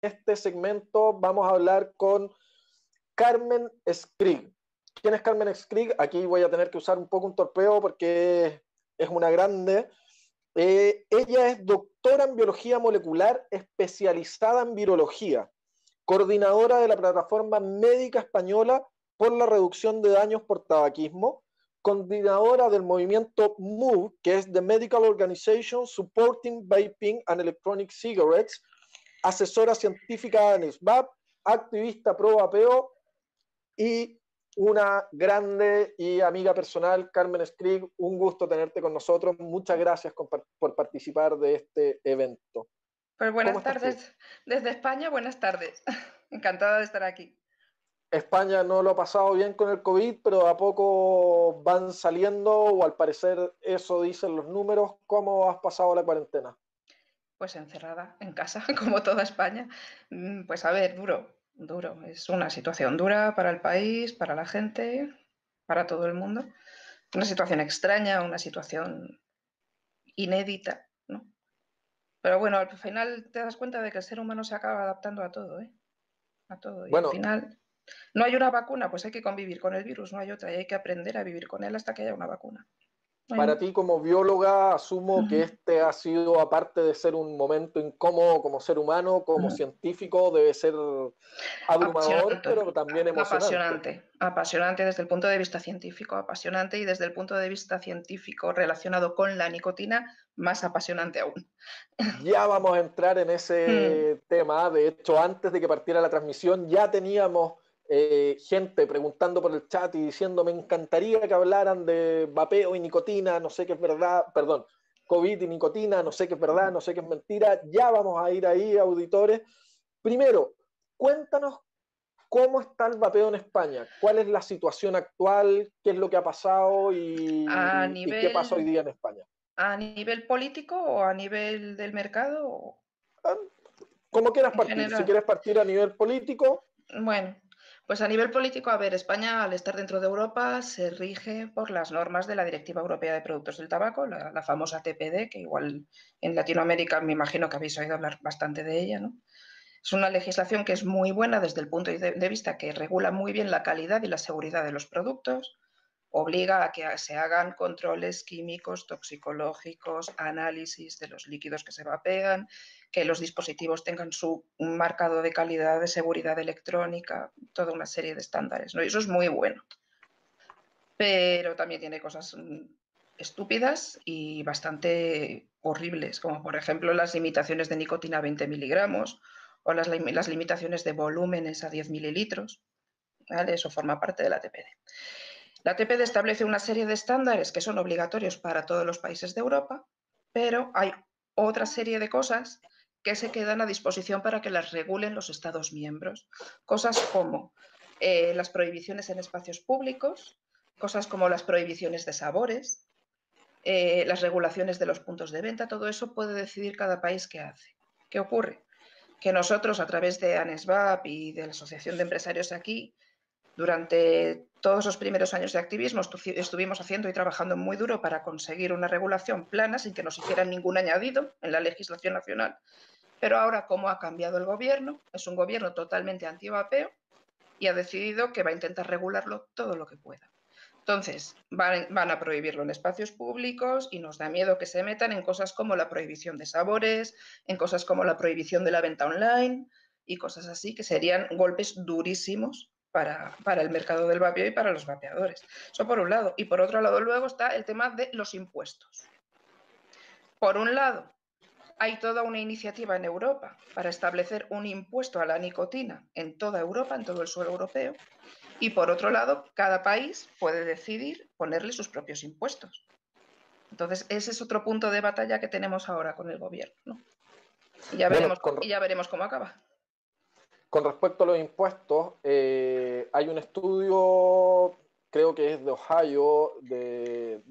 este segmento vamos a hablar con Carmen Skrig. ¿Quién es Carmen Skrig? Aquí voy a tener que usar un poco un torpeo porque es una grande. Ella es doctora en biología molecular especializada en virología, coordinadora de la plataforma médica española por la reducción de daños por tabaquismo, coordinadora del movimiento MOVE, que es The Medical Organization Supporting Vaping and Electronic Cigarettes, asesora científica de ANSVAP, activista pro vapeo y una grande y amiga personal, Carmen Skrig. Un gusto tenerte con nosotros. Muchas gracias por participar de este evento. Pues buenas tardes desde España, buenas tardes. Encantada de estar aquí. España no lo ha pasado bien con el COVID, pero a poco van saliendo, o al parecer eso dicen los números. ¿Cómo has pasado la cuarentena? Pues encerrada en casa, como toda España. Pues a ver, duro. Es una situación dura para el país, para la gente, para todo el mundo. Una situación extraña, una situación inédita, ¿no? Pero bueno, al final te das cuenta de que el ser humano se acaba adaptando a todo, ¿eh? A todo. Y al Bueno, final no hay una vacuna, pues hay que convivir con el virus, no hay otra. Y hay que aprender a vivir con él hasta que haya una vacuna. No hay para más. ti como bióloga, asumo que este ha sido, aparte de ser un momento incómodo como ser humano, como científico, debe ser abrumador, Apasionante, pero también emocionante. apasionante desde el punto de vista científico, apasionante, y desde el punto de vista científico relacionado con la nicotina, más apasionante aún. Ya vamos a entrar en ese tema. De hecho, antes de que partiera la transmisión, ya teníamos gente preguntando por el chat y diciendo, me encantaría que hablaran de vapeo y nicotina, no sé qué es verdad, perdón, COVID y nicotina, no sé qué es verdad, no sé qué es mentira. Ya vamos a ir ahí, auditores. Primero, cuéntanos cómo está el vapeo en España, cuál es la situación actual, qué es lo que ha pasado A y qué pasa hoy nivel, día en España. a nivel político o a nivel del mercado Como quieras en partir, si general. quieres partir a nivel político. Bueno, pues a nivel político, a ver, España, al estar dentro de Europa, se rige por las normas de la Directiva Europea de Productos del Tabaco, la famosa TPD, que igual en Latinoamérica me imagino que habéis oído hablar bastante de ella, ¿no? Es una legislación que es muy buena desde el punto de vista que regula muy bien la calidad y la seguridad de los productos, obliga a que se hagan controles químicos, toxicológicos, análisis de los líquidos que se vapean, que los dispositivos tengan su marcado de calidad, de seguridad electrónica, toda una serie de estándares, ¿no? Y eso es muy bueno. Pero también tiene cosas estúpidas y bastante horribles, como por ejemplo las limitaciones de nicotina a 20 miligramos o las limitaciones de volúmenes a 10 mililitros. ¿Vale? Eso forma parte de la TPD. La TPD establece una serie de estándares que son obligatorios para todos los países de Europa, pero hay otra serie de cosas que se quedan a disposición para que las regulen los Estados miembros. Cosas como las prohibiciones en espacios públicos, cosas como las prohibiciones de sabores, las regulaciones de los puntos de venta, todo eso puede decidir cada país qué hace. ¿Qué ocurre? Que nosotros, a través de ANSVAP y de la Asociación de Empresarios aquí, durante todos los primeros años de activismo estuvimos haciendo y trabajando muy duro para conseguir una regulación plana sin que nos hicieran ningún añadido en la legislación nacional. Pero ahora, como ha cambiado el gobierno, es un gobierno totalmente anti-vapeo y ha decidido que va a intentar regularlo todo lo que pueda. Entonces, van a prohibirlo en espacios públicos y nos da miedo que se metan en cosas como la prohibición de sabores, en cosas como la prohibición de la venta online y cosas así, que serían golpes durísimos para el mercado del vapeo y para los vapeadores. Eso por un lado. Y por otro lado, luego está el tema de los impuestos. Por un lado, hay toda una iniciativa en Europa para establecer un impuesto a la nicotina en toda Europa, en todo el suelo europeo. Y por otro lado, cada país puede decidir ponerle sus propios impuestos. Entonces, ese es otro punto de batalla que tenemos ahora con el gobierno, ¿no? Y ya Bueno, veremos cómo acaba. con respecto a los impuestos, hay un estudio, creo que es de Ohio, de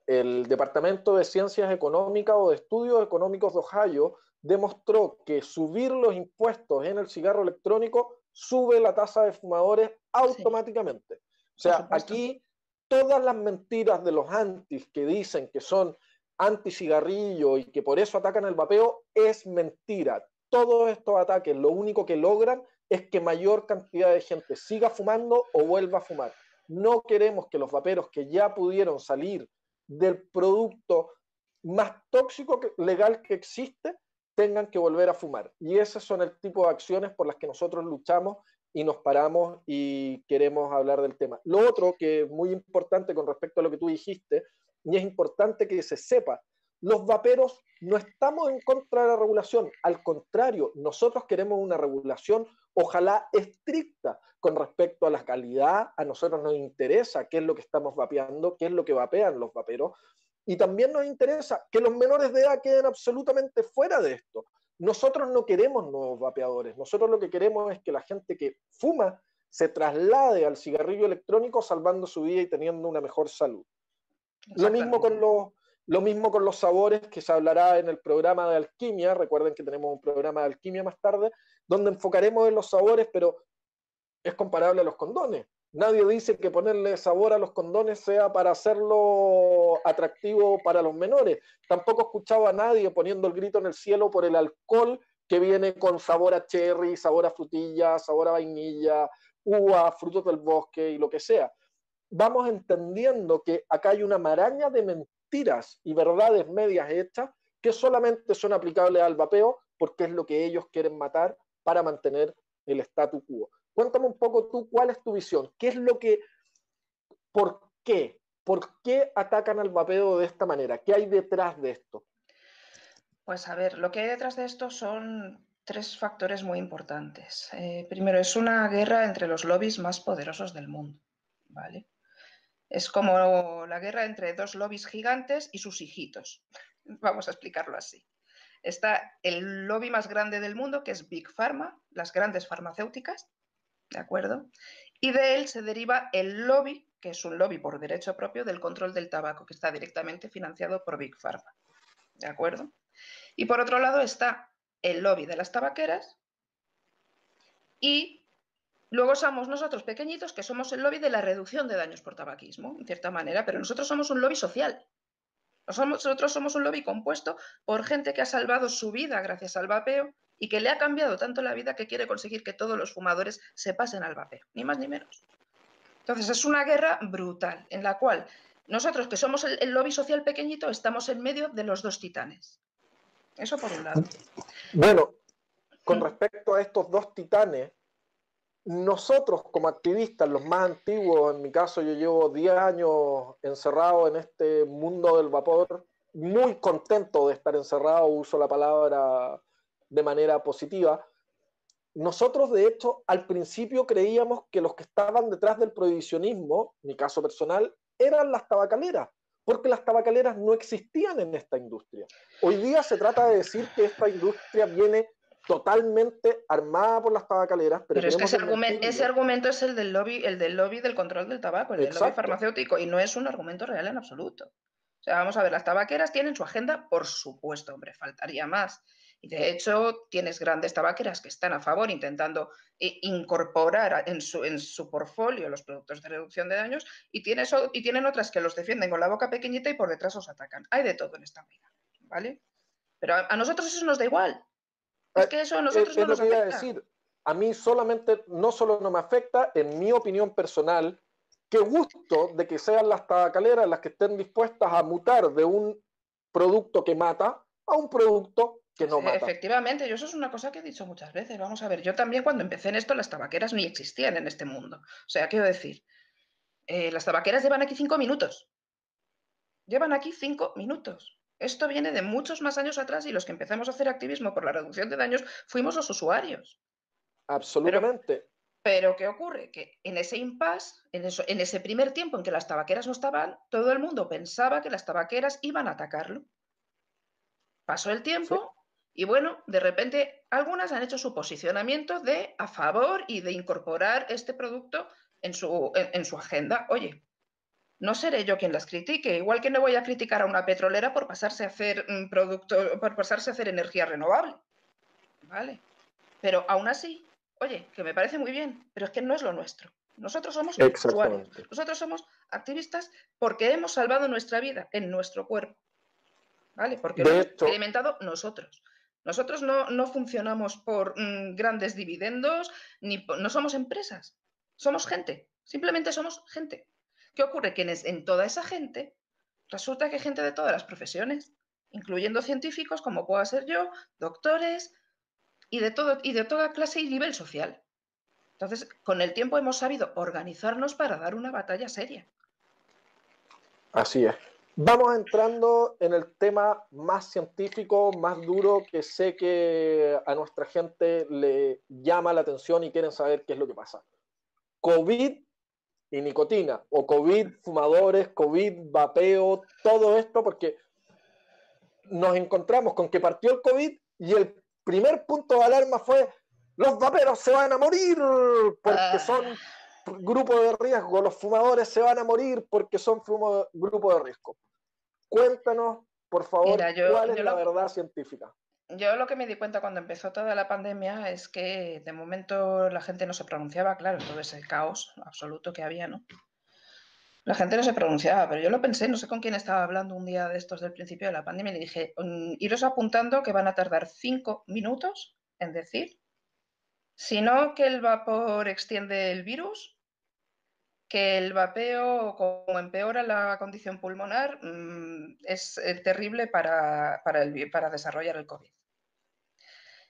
el Departamento de Ciencias Económicas o de Estudios Económicos de Ohio, demostró que subir los impuestos en el cigarro electrónico sube la tasa de fumadores Sí, automáticamente. O por sea, supuesto. aquí todas las mentiras de los antis que dicen que son anticigarrillo y que por eso atacan el vapeo es mentira. Todos estos ataques lo único que logran es que mayor cantidad de gente siga fumando o vuelva a fumar. No queremos que los vaperos que ya pudieron salir del producto más tóxico legal que existe tengan que volver a fumar. Y esos son el tipo de acciones por las que nosotros luchamos y nos paramos y queremos hablar del tema. Lo otro que es muy importante con respecto a lo que tú dijiste, y es importante que se sepa, los vaperos no estamos en contra de la regulación, al contrario, nosotros queremos una regulación ojalá estricta con respecto a la calidad, a nosotros nos interesa qué es lo que estamos vapeando, qué es lo que vapean los vaperos, y también nos interesa que los menores de edad queden absolutamente fuera de esto. Nosotros no queremos nuevos vapeadores, nosotros lo que queremos es que la gente que fuma se traslade al cigarrillo electrónico salvando su vida y teniendo una mejor salud. Lo mismo con los sabores, que se hablará en el programa de alquimia. Recuerden que tenemos un programa de alquimia más tarde, donde enfocaremos en los sabores, pero es comparable a los condones. Nadie dice que ponerle sabor a los condones sea para hacerlo atractivo para los menores. Tampoco he escuchado a nadie poniendo el grito en el cielo por el alcohol que viene con sabor a cherry, sabor a frutilla, sabor a vainilla, uva, frutos del bosque y lo que sea. Vamos entendiendo que acá hay una maraña de mentiras y verdades medias hechas que solamente son aplicables al vapeo porque es lo que ellos quieren matar para mantener el statu quo. Cuéntame un poco tú, ¿cuál es tu visión? ¿Qué es lo que, por qué? ¿Por qué atacan al vapeo de esta manera? ¿Qué hay detrás de esto? Pues a ver, lo que hay detrás de esto son tres factores muy importantes. Primero, es una guerra entre los lobbies más poderosos del mundo, ¿vale? Es como la guerra entre dos lobbies gigantes y sus hijitos. Vamos a explicarlo así. Está el lobby más grande del mundo, que es Big Pharma, las grandes farmacéuticas, ¿de acuerdo? Y de él se deriva el lobby, que es un lobby por derecho propio del control del tabaco, que está directamente financiado por Big Pharma, ¿de acuerdo? Y por otro lado está el lobby de las tabaqueras y luego somos nosotros pequeñitos, que somos el lobby de la reducción de daños por tabaquismo, en cierta manera, pero nosotros somos un lobby social. Nosotros somos un lobby compuesto por gente que ha salvado su vida gracias al vapeo y que le ha cambiado tanto la vida que quiere conseguir que todos los fumadores se pasen al vapeo, ni más ni menos. Entonces es una guerra brutal en la cual nosotros, que somos el lobby social pequeñito, estamos en medio de los dos titanes. Eso por un lado. Bueno, con respecto a estos dos titanes, nosotros como activistas, los más antiguos, en mi caso yo llevo 10 años encerrado en este mundo del vapor, muy contento de estar encerrado, uso la palabra de manera positiva. Nosotros, de hecho, al principio creíamos que los que estaban detrás del prohibicionismo, mi caso personal, eran las tabacaleras, porque las tabacaleras no existían en esta industria. Hoy día se trata de decir que esta industria viene totalmente armada por las tabacaleras, pero es que queremos ese argumento es el del lobby del control del tabaco, el del lobby Exacto. farmacéutico, y no es un argumento real en absoluto. O sea, vamos a ver, las tabaqueras tienen su agenda, por supuesto, hombre, faltaría más. Y de hecho, tienes grandes tabaqueras que están a favor intentando incorporar en su portfolio los productos de reducción de daños y tienen otras que los defienden con la boca pequeñita y por detrás os atacan. Hay de todo en esta vida, ¿vale? Pero a nosotros eso nos da igual. Es que eso a nosotros no Es lo nos que iba a afecta. decir. A mí solamente, no solo no me afecta, en mi opinión personal, qué gusto de que sean las tabacaleras las que estén dispuestas a mutar de un producto que mata a un producto que no mata. Efectivamente, yo eso es una cosa que he dicho muchas veces. Vamos a ver, yo también cuando empecé en esto, las tabaqueras ni existían en este mundo. O sea, quiero decir, las tabaqueras llevan aquí 5 minutos. Llevan aquí 5 minutos. Esto viene de muchos más años atrás y los que empezamos a hacer activismo por la reducción de daños fuimos los usuarios. Absolutamente. Pero ¿qué ocurre? Que en ese impasse, en ese primer tiempo en que las tabaqueras no estaban, todo el mundo pensaba que las tabaqueras iban a atacarlo. Pasó el Sí. tiempo y bueno, de repente algunas han hecho su posicionamiento de a favor y de incorporar este producto en su agenda. Oye, no seré yo quien las critique, igual que no voy a criticar a una petrolera por pasarse a hacer por pasarse a hacer energía renovable. Vale. Pero aún así, oye, que me parece muy bien, pero es que no es lo nuestro. Nosotros somos usuarios, Exactamente. nosotros somos activistas porque hemos salvado nuestra vida en nuestro cuerpo. ¿vale? Porque lo De hemos hecho, experimentado nosotros. Nosotros no funcionamos por grandes dividendos, no somos empresas, somos gente, simplemente somos gente. ¿Qué ocurre? Que en toda esa gente resulta que hay gente de todas las profesiones, incluyendo científicos, como pueda ser yo, doctores y de toda clase y nivel social. Entonces, con el tiempo hemos sabido organizarnos para dar una batalla seria. así es. Vamos entrando en el tema más científico, más duro, que sé que a nuestra gente le llama la atención y quieren saber qué es lo que pasa. COVID y nicotina, o COVID fumadores, COVID vapeo, todo esto, porque nos encontramos con que partió el COVID y el primer punto de alarma fue: los vaperos se van a morir porque son grupo de riesgo, los fumadores se van a morir porque son grupo de riesgo. Cuéntanos, por favor, Mira, cuál es la verdad científica. yo lo que me di cuenta cuando empezó toda la pandemia es que de momento la gente no se pronunciaba, claro, todo ese caos absoluto que había, ¿no? La gente no se pronunciaba, pero yo lo pensé, no sé con quién estaba hablando un día de estos del principio de la pandemia y le dije, iros apuntando que van a tardar 5 minutos en decir, si no que el vapor extiende el virus, que el vapeo, como empeora la condición pulmonar, es terrible para desarrollar el COVID.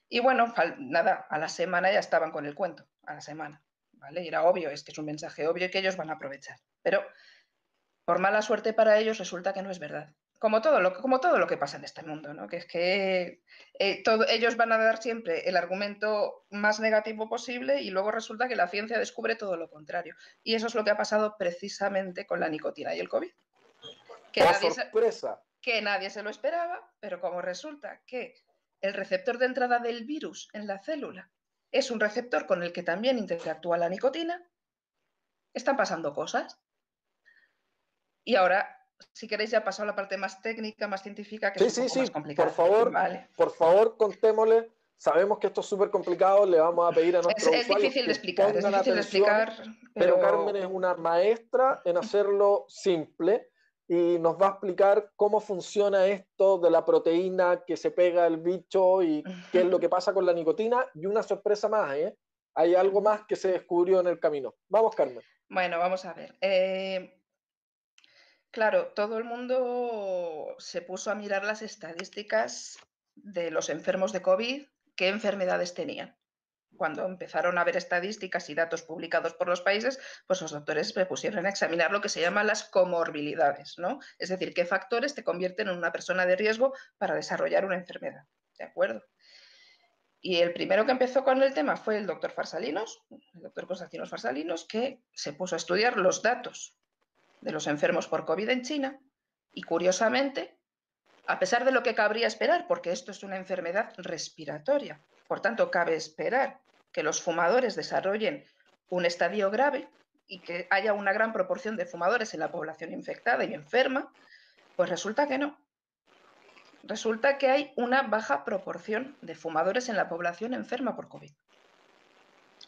Y bueno, nada, a la semana ya estaban con el cuento, a la semana, ¿vale? Y era obvio, es que es un mensaje obvio que ellos van a aprovechar. Pero por mala suerte para ellos resulta que no es verdad. Como todo lo que pasa en este mundo, ¿no? Que es que ellos van a dar siempre el argumento más negativo posible y luego resulta que la ciencia descubre todo lo contrario. Y eso es lo que ha pasado precisamente con la nicotina y el COVID. ¡Oh, sorpresa! Que nadie se lo esperaba, pero como resulta que el receptor de entrada del virus en la célula es un receptor con el que también interactúa la nicotina, están pasando cosas. Y ahora, si queréis, ya paso a la parte más técnica, más científica, que es Sí, un sí, poco más sí, por complicada. favor, Vale. por favor, contémosle. Sabemos que esto es súper complicado, le vamos a pedir a nuestros Es usuarios difícil de que explicar, es pongan difícil de atención, explicar, pero Carmen pero es una maestra en hacerlo simple y nos va a explicar cómo funciona esto de la proteína que se pega al bicho y qué es lo que pasa con la nicotina. Y una sorpresa más, ¿eh? Hay algo más que se descubrió en el camino. Vamos, Carmen. bueno, vamos a ver. Claro, todo el mundo se puso a mirar las estadísticas de los enfermos de COVID, qué enfermedades tenían. Cuando empezaron a ver estadísticas y datos publicados por los países, pues los doctores se pusieron a examinar lo que se llaman las comorbilidades, ¿no? Es decir, qué factores te convierten en una persona de riesgo para desarrollar una enfermedad. ¿De acuerdo? Y el primero que empezó con el tema fue el doctor Farsalinos, el doctor Constantinos Farsalinos, que se puso a estudiar los datos de los enfermos por COVID en China y, curiosamente, a pesar de lo que cabría esperar, porque esto es una enfermedad respiratoria, por tanto, cabe esperar que los fumadores desarrollen un estadio grave y que haya una gran proporción de fumadores en la población infectada y enferma, pues resulta que no. Resulta que hay una baja proporción de fumadores en la población enferma por COVID.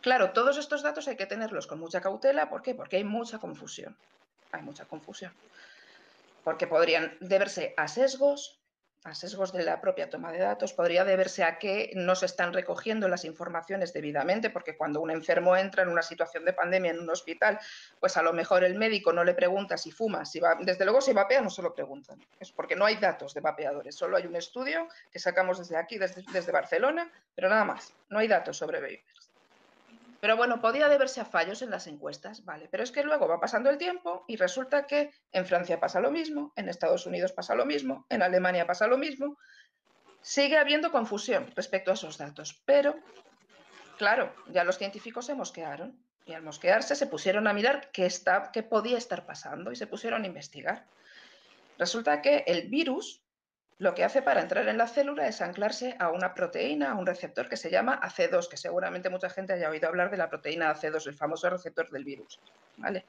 Claro, todos estos datos hay que tenerlos con mucha cautela. ¿Por qué? Porque hay mucha confusión. Hay mucha confusión. Porque podrían deberse a sesgos de la propia toma de datos, podría deberse a que no se están recogiendo las informaciones debidamente, porque cuando un enfermo entra en una situación de pandemia en un hospital, pues a lo mejor el médico no le pregunta si fuma, desde luego si vapea no se lo preguntan, es porque no hay datos de vapeadores, solo hay un estudio que sacamos desde aquí, desde Barcelona, pero nada más, no hay datos sobre vapers. Pero bueno, podía deberse a fallos en las encuestas, vale, pero es que luego va pasando el tiempo y resulta que en Francia pasa lo mismo, en Estados Unidos pasa lo mismo, en Alemania pasa lo mismo. Sigue habiendo confusión respecto a esos datos, pero claro, ya los científicos se mosquearon y al mosquearse se pusieron a mirar qué podía estar pasando y se pusieron a investigar. Resulta que el virus lo que hace para entrar en la célula es anclarse a una proteína, a un receptor que se llama AC2, que seguramente mucha gente haya oído hablar de la proteína AC2, el famoso receptor del virus, ¿vale?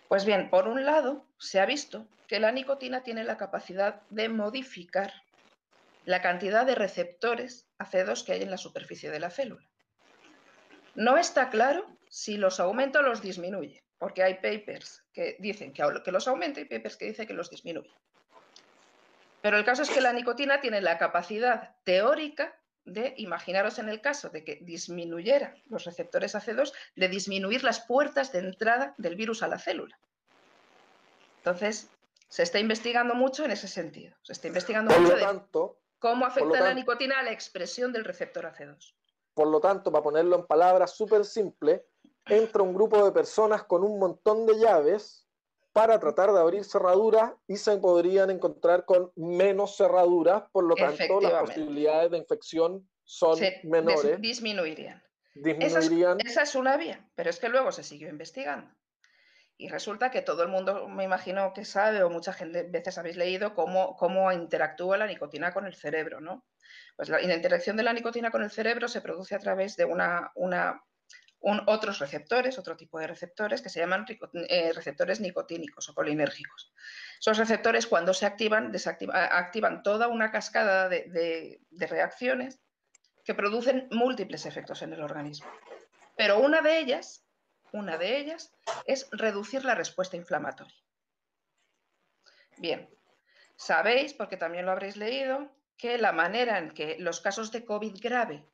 Pues bien, por un lado, se ha visto que la nicotina tiene la capacidad de modificar la cantidad de receptores AC2 que hay en la superficie de la célula. No está claro si los aumenta o los disminuye, porque hay papers que dicen que los aumenta y papers que dicen que los disminuye. Pero el caso es que la nicotina tiene la capacidad teórica de, imaginaros en el caso de que disminuyera los receptores AC2, de disminuir las puertas de entrada del virus a la célula. Entonces, se está investigando mucho en ese sentido. Se está investigando mucho de cómo afecta la nicotina a la expresión del receptor AC2. Por lo tanto, para ponerlo en palabras súper simples, entra un grupo de personas con un montón de llaves para tratar de abrir cerraduras y se podrían encontrar con menos cerraduras, por lo tanto las posibilidades de infección son menores. Disminuirían. Disminuirían. Esa es una vía, pero es que luego se siguió investigando. Y resulta que todo el mundo, me imagino que sabe, o muchas veces habéis leído cómo interactúa la nicotina con el cerebro, ¿no? Pues la interacción de la nicotina con el cerebro se produce a través de otros receptores, otro tipo de receptores que se llaman receptores nicotínicos o colinérgicos. Esos receptores, cuando se activan, activan toda una cascada de reacciones que producen múltiples efectos en el organismo. Pero una de ellas es reducir la respuesta inflamatoria. Bien, sabéis, porque también lo habréis leído, que la manera en que los casos de COVID grave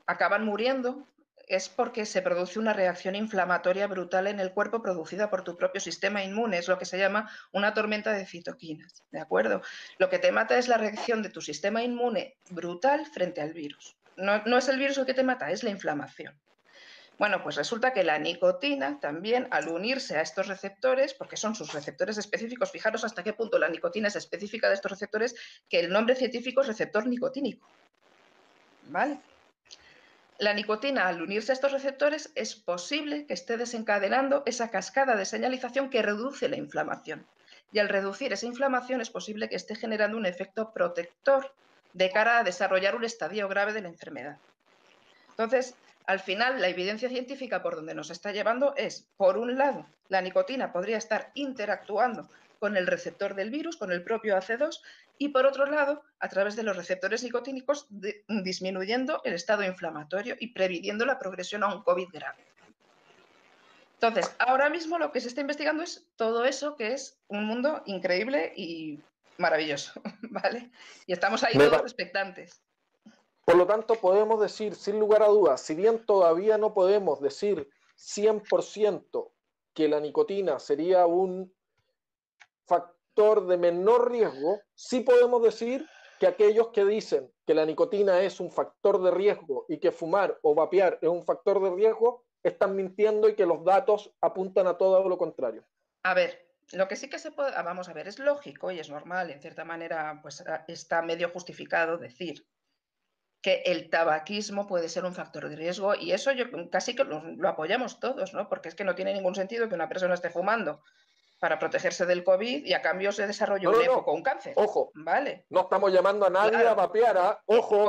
acaban muriendo es porque se produce una reacción inflamatoria brutal en el cuerpo producida por tu propio sistema inmune, es lo que se llama una tormenta de citoquinas, ¿de acuerdo? Lo que te mata es la reacción de tu sistema inmune brutal frente al virus. No es el virus el que te mata, es la inflamación. Bueno, pues resulta que la nicotina también, al unirse a estos receptores, porque son sus receptores específicos, fijaros hasta qué punto la nicotina es específica de estos receptores, que el nombre científico es receptor nicotínico. ¿Vale? La nicotina, al unirse a estos receptores, es posible que esté desencadenando esa cascada de señalización que reduce la inflamación. Y al reducir esa inflamación es posible que esté generando un efecto protector de cara a desarrollar un estadio grave de la enfermedad. Entonces, al final, la evidencia científica por donde nos está llevando es, por un lado, la nicotina podría estar interactuando con el receptor del virus, con el propio AC2, y por otro lado, a través de los receptores nicotínicos, disminuyendo el estado inflamatorio y previniendo la progresión a un COVID grave. Entonces, ahora mismo lo que se está investigando es todo eso, que es un mundo increíble y maravilloso, ¿vale? Y estamos ahí todos expectantes. Por lo tanto, podemos decir, sin lugar a dudas, si bien todavía no podemos decir 100% que la nicotina sería un factor de menor riesgo, sí podemos decir que aquellos que dicen que la nicotina es un factor de riesgo y que fumar o vapear es un factor de riesgo, están mintiendo y que los datos apuntan a todo lo contrario. A ver, lo que sí que se puede, vamos a ver, es lógico y es normal, en cierta manera, pues está medio justificado decir que el tabaquismo puede ser un factor de riesgo y eso yo casi que lo apoyamos todos, ¿no? Porque es que no tiene ningún sentido que una persona esté fumando para protegerse del COVID y a cambio se desarrolle un EPOC o un cáncer. Ojo, ¿vale? No estamos llamando a nadie a vapear. Ojo,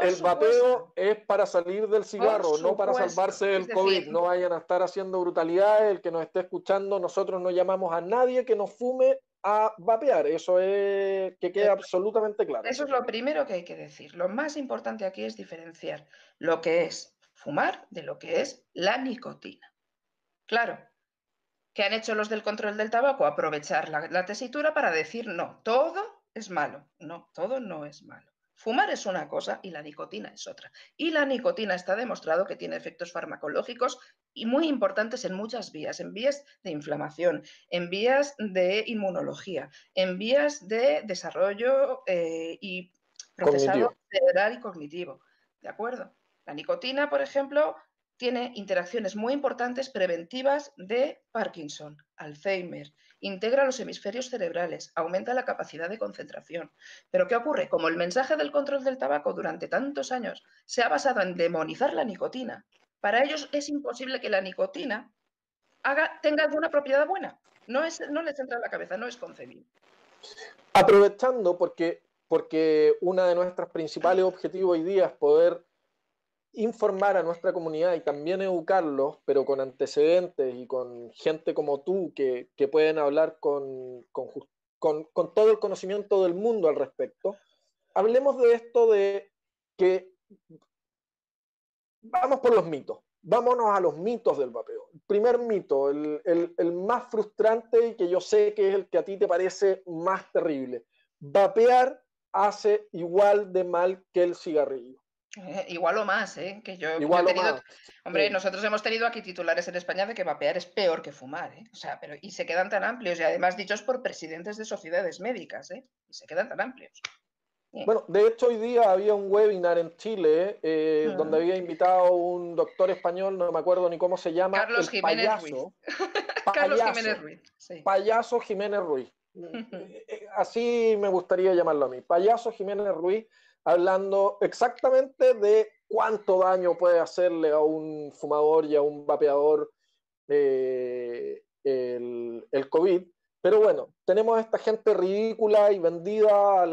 el vapeo es para salir del cigarro, no para salvarse del COVID. No vayan a estar haciendo brutalidades. El que nos esté escuchando, nosotros no llamamos a nadie que nos fume a vapear. Eso es que quede absolutamente claro. Eso es lo primero que hay que decir. Lo más importante aquí es diferenciar lo que es fumar de lo que es la nicotina. Claro, ¿qué han hecho los del control del tabaco? Aprovechar la tesitura para decir no, todo es malo. No, todo no es malo. Fumar es una cosa y la nicotina es otra. Y la nicotina está demostrado que tiene efectos farmacológicos y muy importantes en muchas vías, en vías de inflamación, en vías de inmunología, en vías de desarrollo y procesado cerebral y cognitivo. ¿De acuerdo? La nicotina, por ejemplo, tiene interacciones muy importantes preventivas de Parkinson, Alzheimer, integra los hemisferios cerebrales, aumenta la capacidad de concentración. Pero ¿qué ocurre? Como el mensaje del control del tabaco durante tantos años se ha basado en demonizar la nicotina, para ellos es imposible que la nicotina tenga alguna propiedad buena. No les entra en la cabeza, no es concebible. Aprovechando, porque uno de nuestros principales objetivos hoy día es poder informar a nuestra comunidad y también educarlos, pero con antecedentes y con gente como tú que pueden hablar con todo el conocimiento del mundo al respecto. Hablemos de esto de que vamos por los mitos. vámonos a los mitos del vapeo. El primer mito, el más frustrante y que yo sé que es el que a ti te parece más terrible. Vapear hace igual de mal que el cigarrillo. Igual o más, ¿eh? Que yo he Igual o tenido, más. hombre, Sí. nosotros hemos tenido aquí titulares en España de que vapear es peor que fumar, ¿eh? O sea, pero y se quedan tan amplios y además dichos por presidentes de sociedades médicas, ¿eh? Y se quedan tan amplios. Bueno, de hecho hoy día había un webinar en Chile donde Mm. había invitado a un doctor español, no me acuerdo ni cómo se llama, Carlos el Jiménez Ruiz. payaso, Carlos Jiménez payaso, Ruiz, sí. payaso Jiménez Ruiz. Así me gustaría llamarlo a mí. Payaso Jiménez Ruiz, hablando exactamente de cuánto daño puede hacerle a un fumador y a un vapeador el COVID. Pero bueno, tenemos a esta gente ridícula y vendida a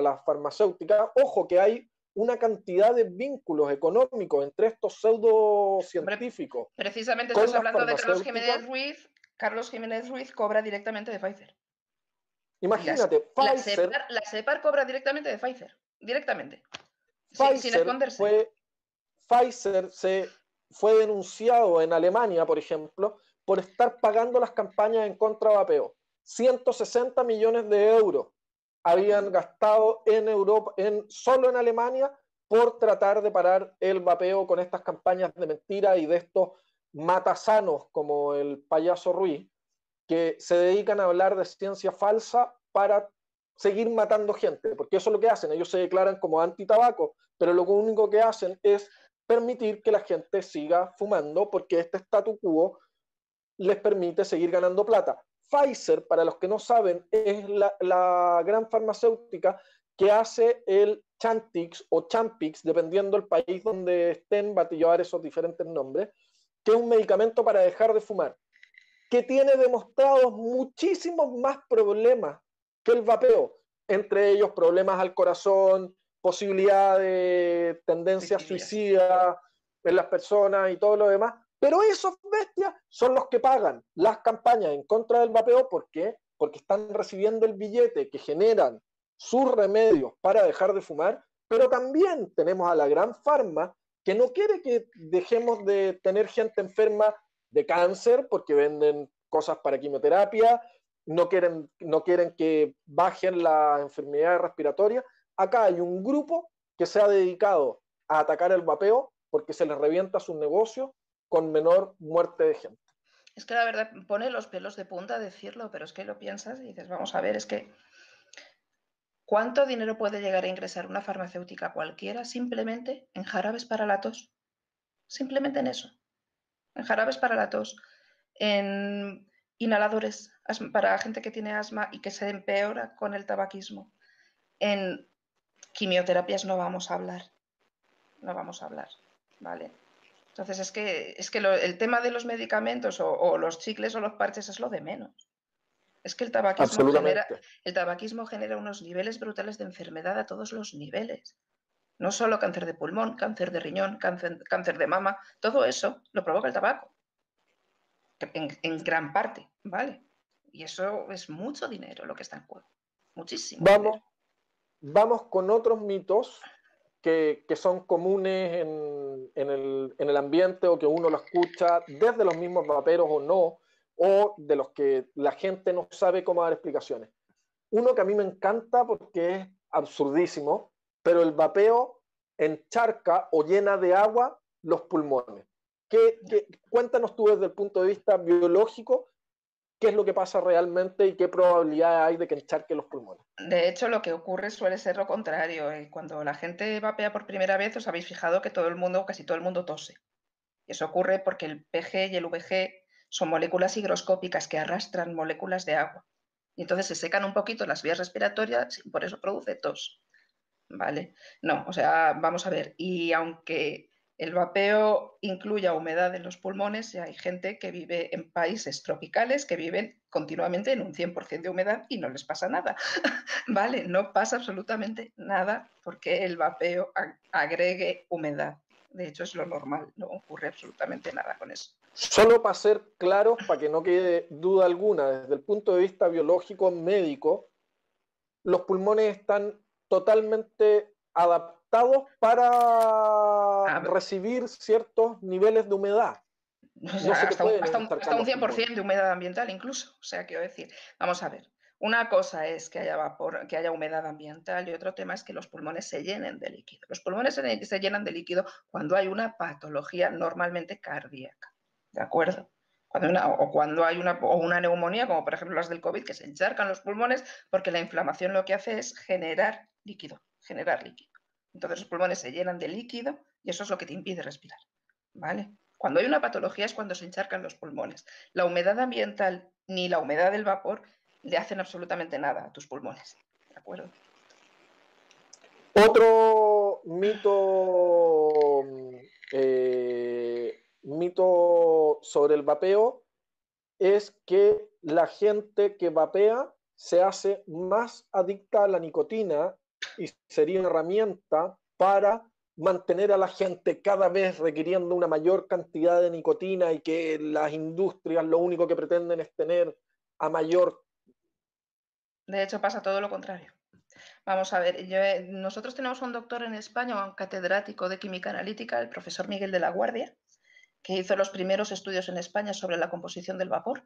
la farmacéutica. Ojo que hay una cantidad de vínculos económicos entre estos Hombre, pseudocientíficos precisamente con estás las hablando de Carlos farmacéuticas. Jiménez Ruiz. Carlos Jiménez Ruiz cobra directamente de Pfizer. Y Imagínate, la SEPAR cobra directamente de Pfizer. Directamente. Sin Pfizer esconderse. fue, Pfizer se fue denunciado en Alemania, por ejemplo, por estar pagando las campañas en contra de vapeo. 160 millones de euros habían gastado en Europa, solo en Alemania, por tratar de parar el vapeo con estas campañas de mentira y de estos matasanos como el payaso Ruiz, que se dedican a hablar de ciencia falsa para seguir matando gente, porque eso es lo que hacen, ellos se declaran como anti-tabaco, pero lo único que hacen es permitir que la gente siga fumando porque este statu quo les permite seguir ganando plata. Pfizer, para los que no saben, es la gran farmacéutica que hace el Chantix o Champix, dependiendo del país donde estén, va a llevar esos diferentes nombres, que es un medicamento para dejar de fumar, que tiene demostrados muchísimos más problemas que el vapeo, entre ellos problemas al corazón, posibilidad de tendencia suicida en las personas y todo lo demás, pero esos bestias son los que pagan las campañas en contra del vapeo. ¿Por qué? Porque están recibiendo el billete que generan sus remedios para dejar de fumar, pero también tenemos a la gran farma que no quiere que dejemos de tener gente enferma de cáncer porque venden cosas para quimioterapia, no quieren que bajen las enfermedades respiratorias. Acá hay un grupo que se ha dedicado a atacar el vapeo porque se les revienta sus negocios con menor muerte de gente. Es que la verdad pone los pelos de punta decirlo, pero es que lo piensas y dices, vamos a ver, es que ¿cuánto dinero puede llegar a ingresar una farmacéutica cualquiera simplemente en jarabes para la tos? Simplemente en eso. En jarabes para la tos, en inhaladores para gente que tiene asma y que se empeora con el tabaquismo. En quimioterapias no vamos a hablar. No vamos a hablar, ¿vale? Entonces es que el tema de los medicamentos o los chicles o los parches es lo de menos. Es que Absolutamente. el tabaquismo genera unos niveles brutales de enfermedad a todos los niveles. No solo cáncer de pulmón, cáncer de riñón, cáncer de mama, todo eso lo provoca el tabaco. En gran parte, ¿vale? Y eso es mucho dinero lo que está en juego. Muchísimo dinero. Vamos con otros mitos que son comunes en el ambiente o que uno lo escucha desde los mismos vaperos o no, o de los que la gente no sabe cómo dar explicaciones. Uno que a mí me encanta porque es absurdísimo, pero el vapeo encharca o llena de agua los pulmones. Cuéntanos tú desde el punto de vista biológico qué es lo que pasa realmente y qué probabilidad hay de que encharque los pulmones. De hecho, lo que ocurre suele ser lo contrario. Cuando la gente vapea por primera vez, os habéis fijado que todo el mundo, casi todo el mundo tose. Y eso ocurre porque el PG y el VG son moléculas higroscópicas que arrastran moléculas de agua. Y entonces se secan un poquito las vías respiratorias y por eso produce tos. ¿Vale? No, o sea, vamos a ver. Y aunque el vapeo incluya humedad en los pulmones, hay gente que vive en países tropicales que viven continuamente en un 100% de humedad y no les pasa nada. ¿Vale? No pasa absolutamente nada porque el vapeo agregue humedad. De hecho, es lo normal, no ocurre absolutamente nada con eso. Solo para ser claros, para que no quede duda alguna, desde el punto de vista biológico, médico, los pulmones están totalmente adaptados para recibir ciertos niveles de humedad. O sea, no se te pueden hasta un 100% de humedad ambiental incluso. O sea, quiero decir, vamos a ver, una cosa es que haya vapor, que haya humedad ambiental y otro tema es que los pulmones se llenen de líquido. Los pulmones se llenan de líquido cuando hay una patología normalmente cardíaca, ¿de acuerdo? Cuando hay una neumonía, como por ejemplo las del COVID, que se encharcan los pulmones porque la inflamación lo que hace es generar líquido, Entonces los pulmones se llenan de líquido y eso es lo que te impide respirar, ¿vale? Cuando hay una patología es cuando se encharcan los pulmones. La humedad ambiental ni la humedad del vapor le hacen absolutamente nada a tus pulmones. ¿De acuerdo? Otro mito sobre el vapeo es que la gente que vapea se hace más adicta a la nicotina y sería una herramienta para mantener a la gente cada vez requiriendo una mayor cantidad de nicotina y que las industrias lo único que pretenden es tener a mayor. De hecho, pasa todo lo contrario. Vamos a ver, nosotros tenemos un doctor en España, un catedrático de química analítica, el profesor Miguel de la Guardia, que hizo los primeros estudios en España sobre la composición del vapor.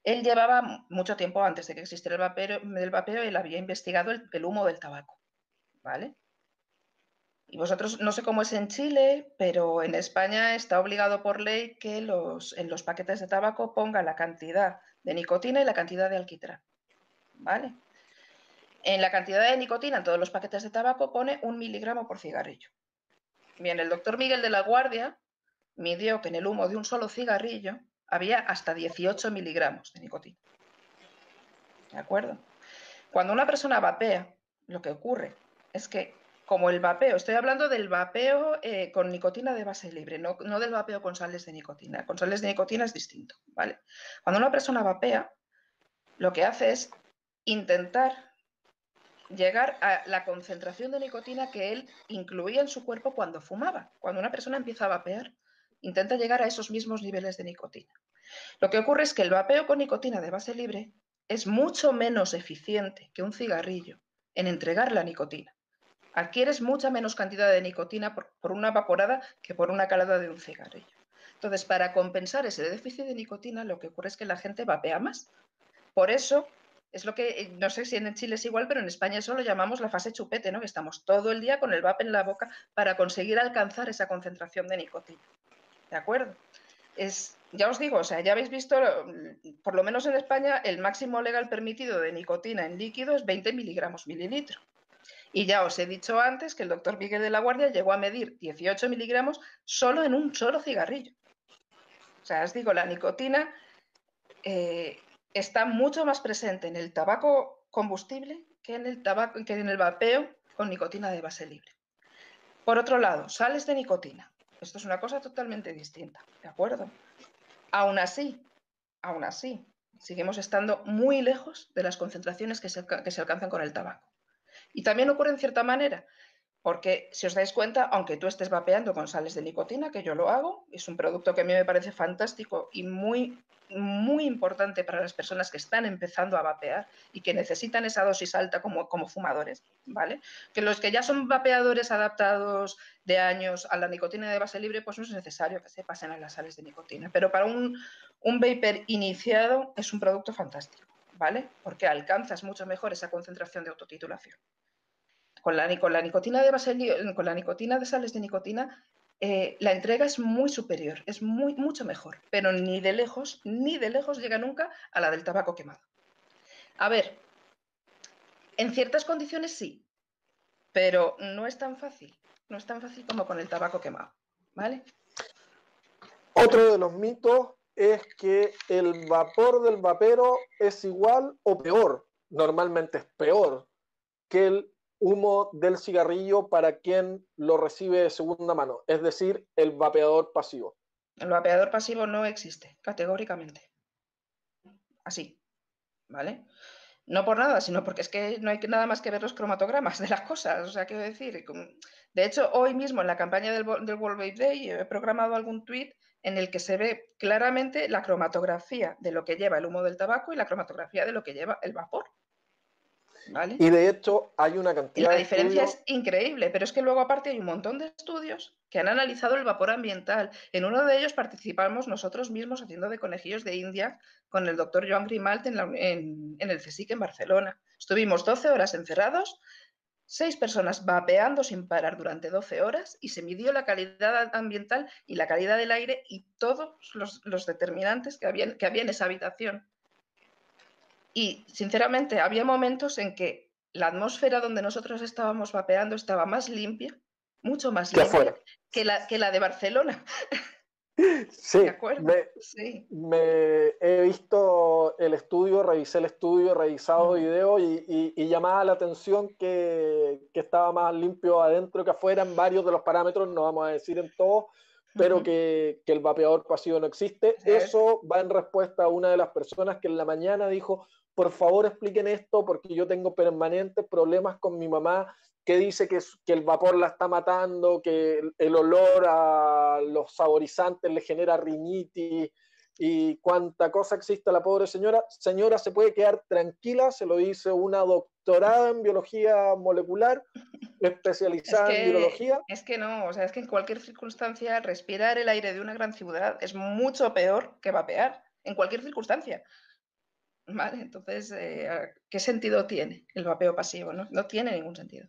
Él llevaba mucho tiempo antes de que existiera el vapeo, él había investigado el humo del tabaco, ¿vale? Y vosotros, no sé cómo es en Chile, pero en España está obligado por ley que en los paquetes de tabaco ponga la cantidad de nicotina y la cantidad de alquitrán, ¿vale? En la cantidad de nicotina en todos los paquetes de tabaco pone 1 miligramo por cigarrillo. Bien, el doctor Miguel de la Guardia midió que en el humo de un solo cigarrillo había hasta 18 miligramos de nicotina. ¿De acuerdo? Cuando una persona vapea, lo que ocurre es que, como el vapeo, estoy hablando del vapeo con nicotina de base libre, no del vapeo con sales de nicotina. Con sales de nicotina es distinto, ¿vale? Cuando una persona vapea, lo que hace es intentar llegar a la concentración de nicotina que él incluía en su cuerpo cuando fumaba. Cuando una persona empieza a vapear, intenta llegar a esos mismos niveles de nicotina. Lo que ocurre es que el vapeo con nicotina de base libre es mucho menos eficiente que un cigarrillo en entregar la nicotina. Adquieres mucha menos cantidad de nicotina por una vaporada que por una calada de un cigarrillo. Entonces, para compensar ese déficit de nicotina, lo que ocurre es que la gente vapea más. Por eso, es lo que, no sé si en Chile es igual, pero en España eso lo llamamos la fase chupete, ¿no? Que estamos todo el día con el vape en la boca para conseguir alcanzar esa concentración de nicotina. ¿De acuerdo? Ya os digo, o sea, ya habéis visto, por lo menos en España, el máximo legal permitido de nicotina en líquido es 20 miligramos mililitro. Y ya os he dicho antes que el doctor Miguel de la Guardia llegó a medir 18 miligramos solo en un solo cigarrillo. O sea, os digo, la nicotina está mucho más presente en el tabaco combustible que en el vapeo con nicotina de base libre. Por otro lado, sales de nicotina. Esto es una cosa totalmente distinta, ¿de acuerdo? Aún así, seguimos estando muy lejos de las concentraciones que se alcanzan con el tabaco. Y también ocurre en cierta manera, porque si os dais cuenta, aunque tú estés vapeando con sales de nicotina, que yo lo hago, es un producto que a mí me parece fantástico y muy, muy importante para las personas que están empezando a vapear y que necesitan esa dosis alta como fumadores, ¿vale? Que los que ya son vapeadores adaptados de años a la nicotina de base libre, pues no es necesario que se pasen a las sales de nicotina. Pero para un vapor iniciado es un producto fantástico, ¿vale? Porque alcanzas mucho mejor esa concentración de autotitulación. Con la nicotina con la nicotina de sales de nicotina, la entrega es muy superior, es mucho mejor, pero ni de lejos llega nunca a la del tabaco quemado. A ver, en ciertas condiciones sí, pero no es tan fácil como con el tabaco quemado, ¿vale? Otro de los mitos es que el vapor del vapero es igual o peor, normalmente es peor que el humo del cigarrillo para quien lo recibe de segunda mano, es decir, el vapeador pasivo. El vapeador pasivo no existe, categóricamente. Así, ¿vale? No por nada, sino porque es que no hay nada más que ver los cromatogramas de las cosas. O sea, quiero decir, de hecho, hoy mismo en la campaña del World Vape Day he programado algún tweet en el que se ve claramente la cromatografía de lo que lleva el humo del tabaco y la cromatografía de lo que lleva el vapor. ¿vale? Y de hecho hay una Y cantidad la de diferencia estudios. es increíble, pero es que luego aparte hay un montón de estudios que han analizado el vapor ambiental. En uno de ellos participamos nosotros mismos haciendo de conejillos de India con el doctor Joan Grimalt en el CSIC en Barcelona. Estuvimos 12 horas encerrados, 6 personas vapeando sin parar durante 12 horas y se midió la calidad ambiental y la calidad del aire y todos los determinantes que había en esa habitación. Y sinceramente había momentos en que la atmósfera donde nosotros estábamos vapeando estaba más limpia, mucho más Que limpia, afuera. que la de Barcelona. ¿De Sí, acuerdo? Sí. me he visto el estudio, revisé el estudio, he revisado videos y llamaba la atención que estaba más limpio adentro que afuera en varios de los parámetros, no vamos a decir en todos, pero que el vapeador pasivo no existe. Eso va en respuesta a una de las personas que en la mañana dijo, por favor expliquen esto porque yo tengo permanentes problemas con mi mamá que dice que el vapor la está matando, que el olor a los saborizantes le genera rinitis y cuánta cosa existe a la pobre señora. Señora, se puede quedar tranquila, se lo dice una doctorada en biología molecular, especializada en virología. Es que no, o sea, es que en cualquier circunstancia respirar el aire de una gran ciudad es mucho peor que vapear, en cualquier circunstancia. ¿Vale? Entonces, ¿qué sentido tiene el vapeo pasivo? No, no tiene ningún sentido.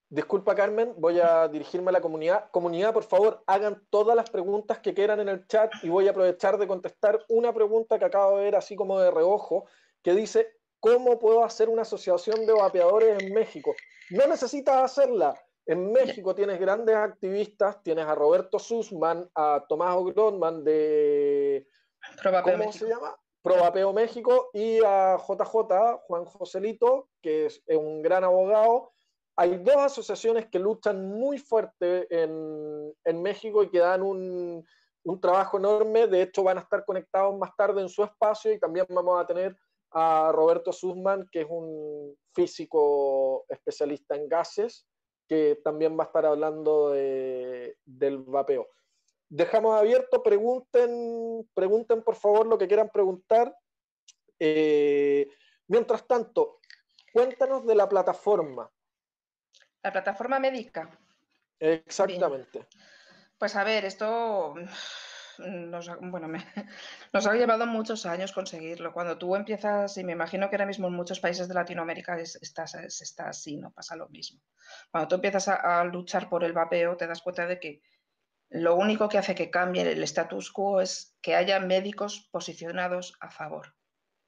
Disculpa, Carmen, voy a dirigirme a la comunidad. Comunidad, por favor, hagan todas las preguntas que quieran en el chat y voy a aprovechar de contestar una pregunta que acabo de ver así como de reojo, que dice, ¿cómo puedo hacer una asociación de vapeadores en México? No necesitas hacerla. En México tienes grandes activistas, tienes a Roberto Sussman, a Tomás O'Grondman de, Pro ¿cómo se México. llama? Provapeo México y a JJ, Juan Joselito, que es un gran abogado. Hay dos asociaciones que luchan muy fuerte en México y que dan un trabajo enorme. De hecho, van a estar conectados más tarde en su espacio y también vamos a tener a Roberto Sussman, que es un físico especialista en gases, que también va a estar hablando del vapeo. Dejamos abierto, pregunten por favor lo que quieran preguntar. Mientras tanto, cuéntanos de la plataforma. La plataforma médica. Bien. Exactamente. Pues a ver, esto bueno, nos ha llevado muchos años conseguirlo. Cuando tú empiezas, y me imagino que ahora mismo en muchos países de Latinoamérica está así, ¿no? Pasa lo mismo. Cuando tú empiezas a luchar por el vapeo, te das cuenta de que lo único que hace que cambie el status quo es que haya médicos posicionados a favor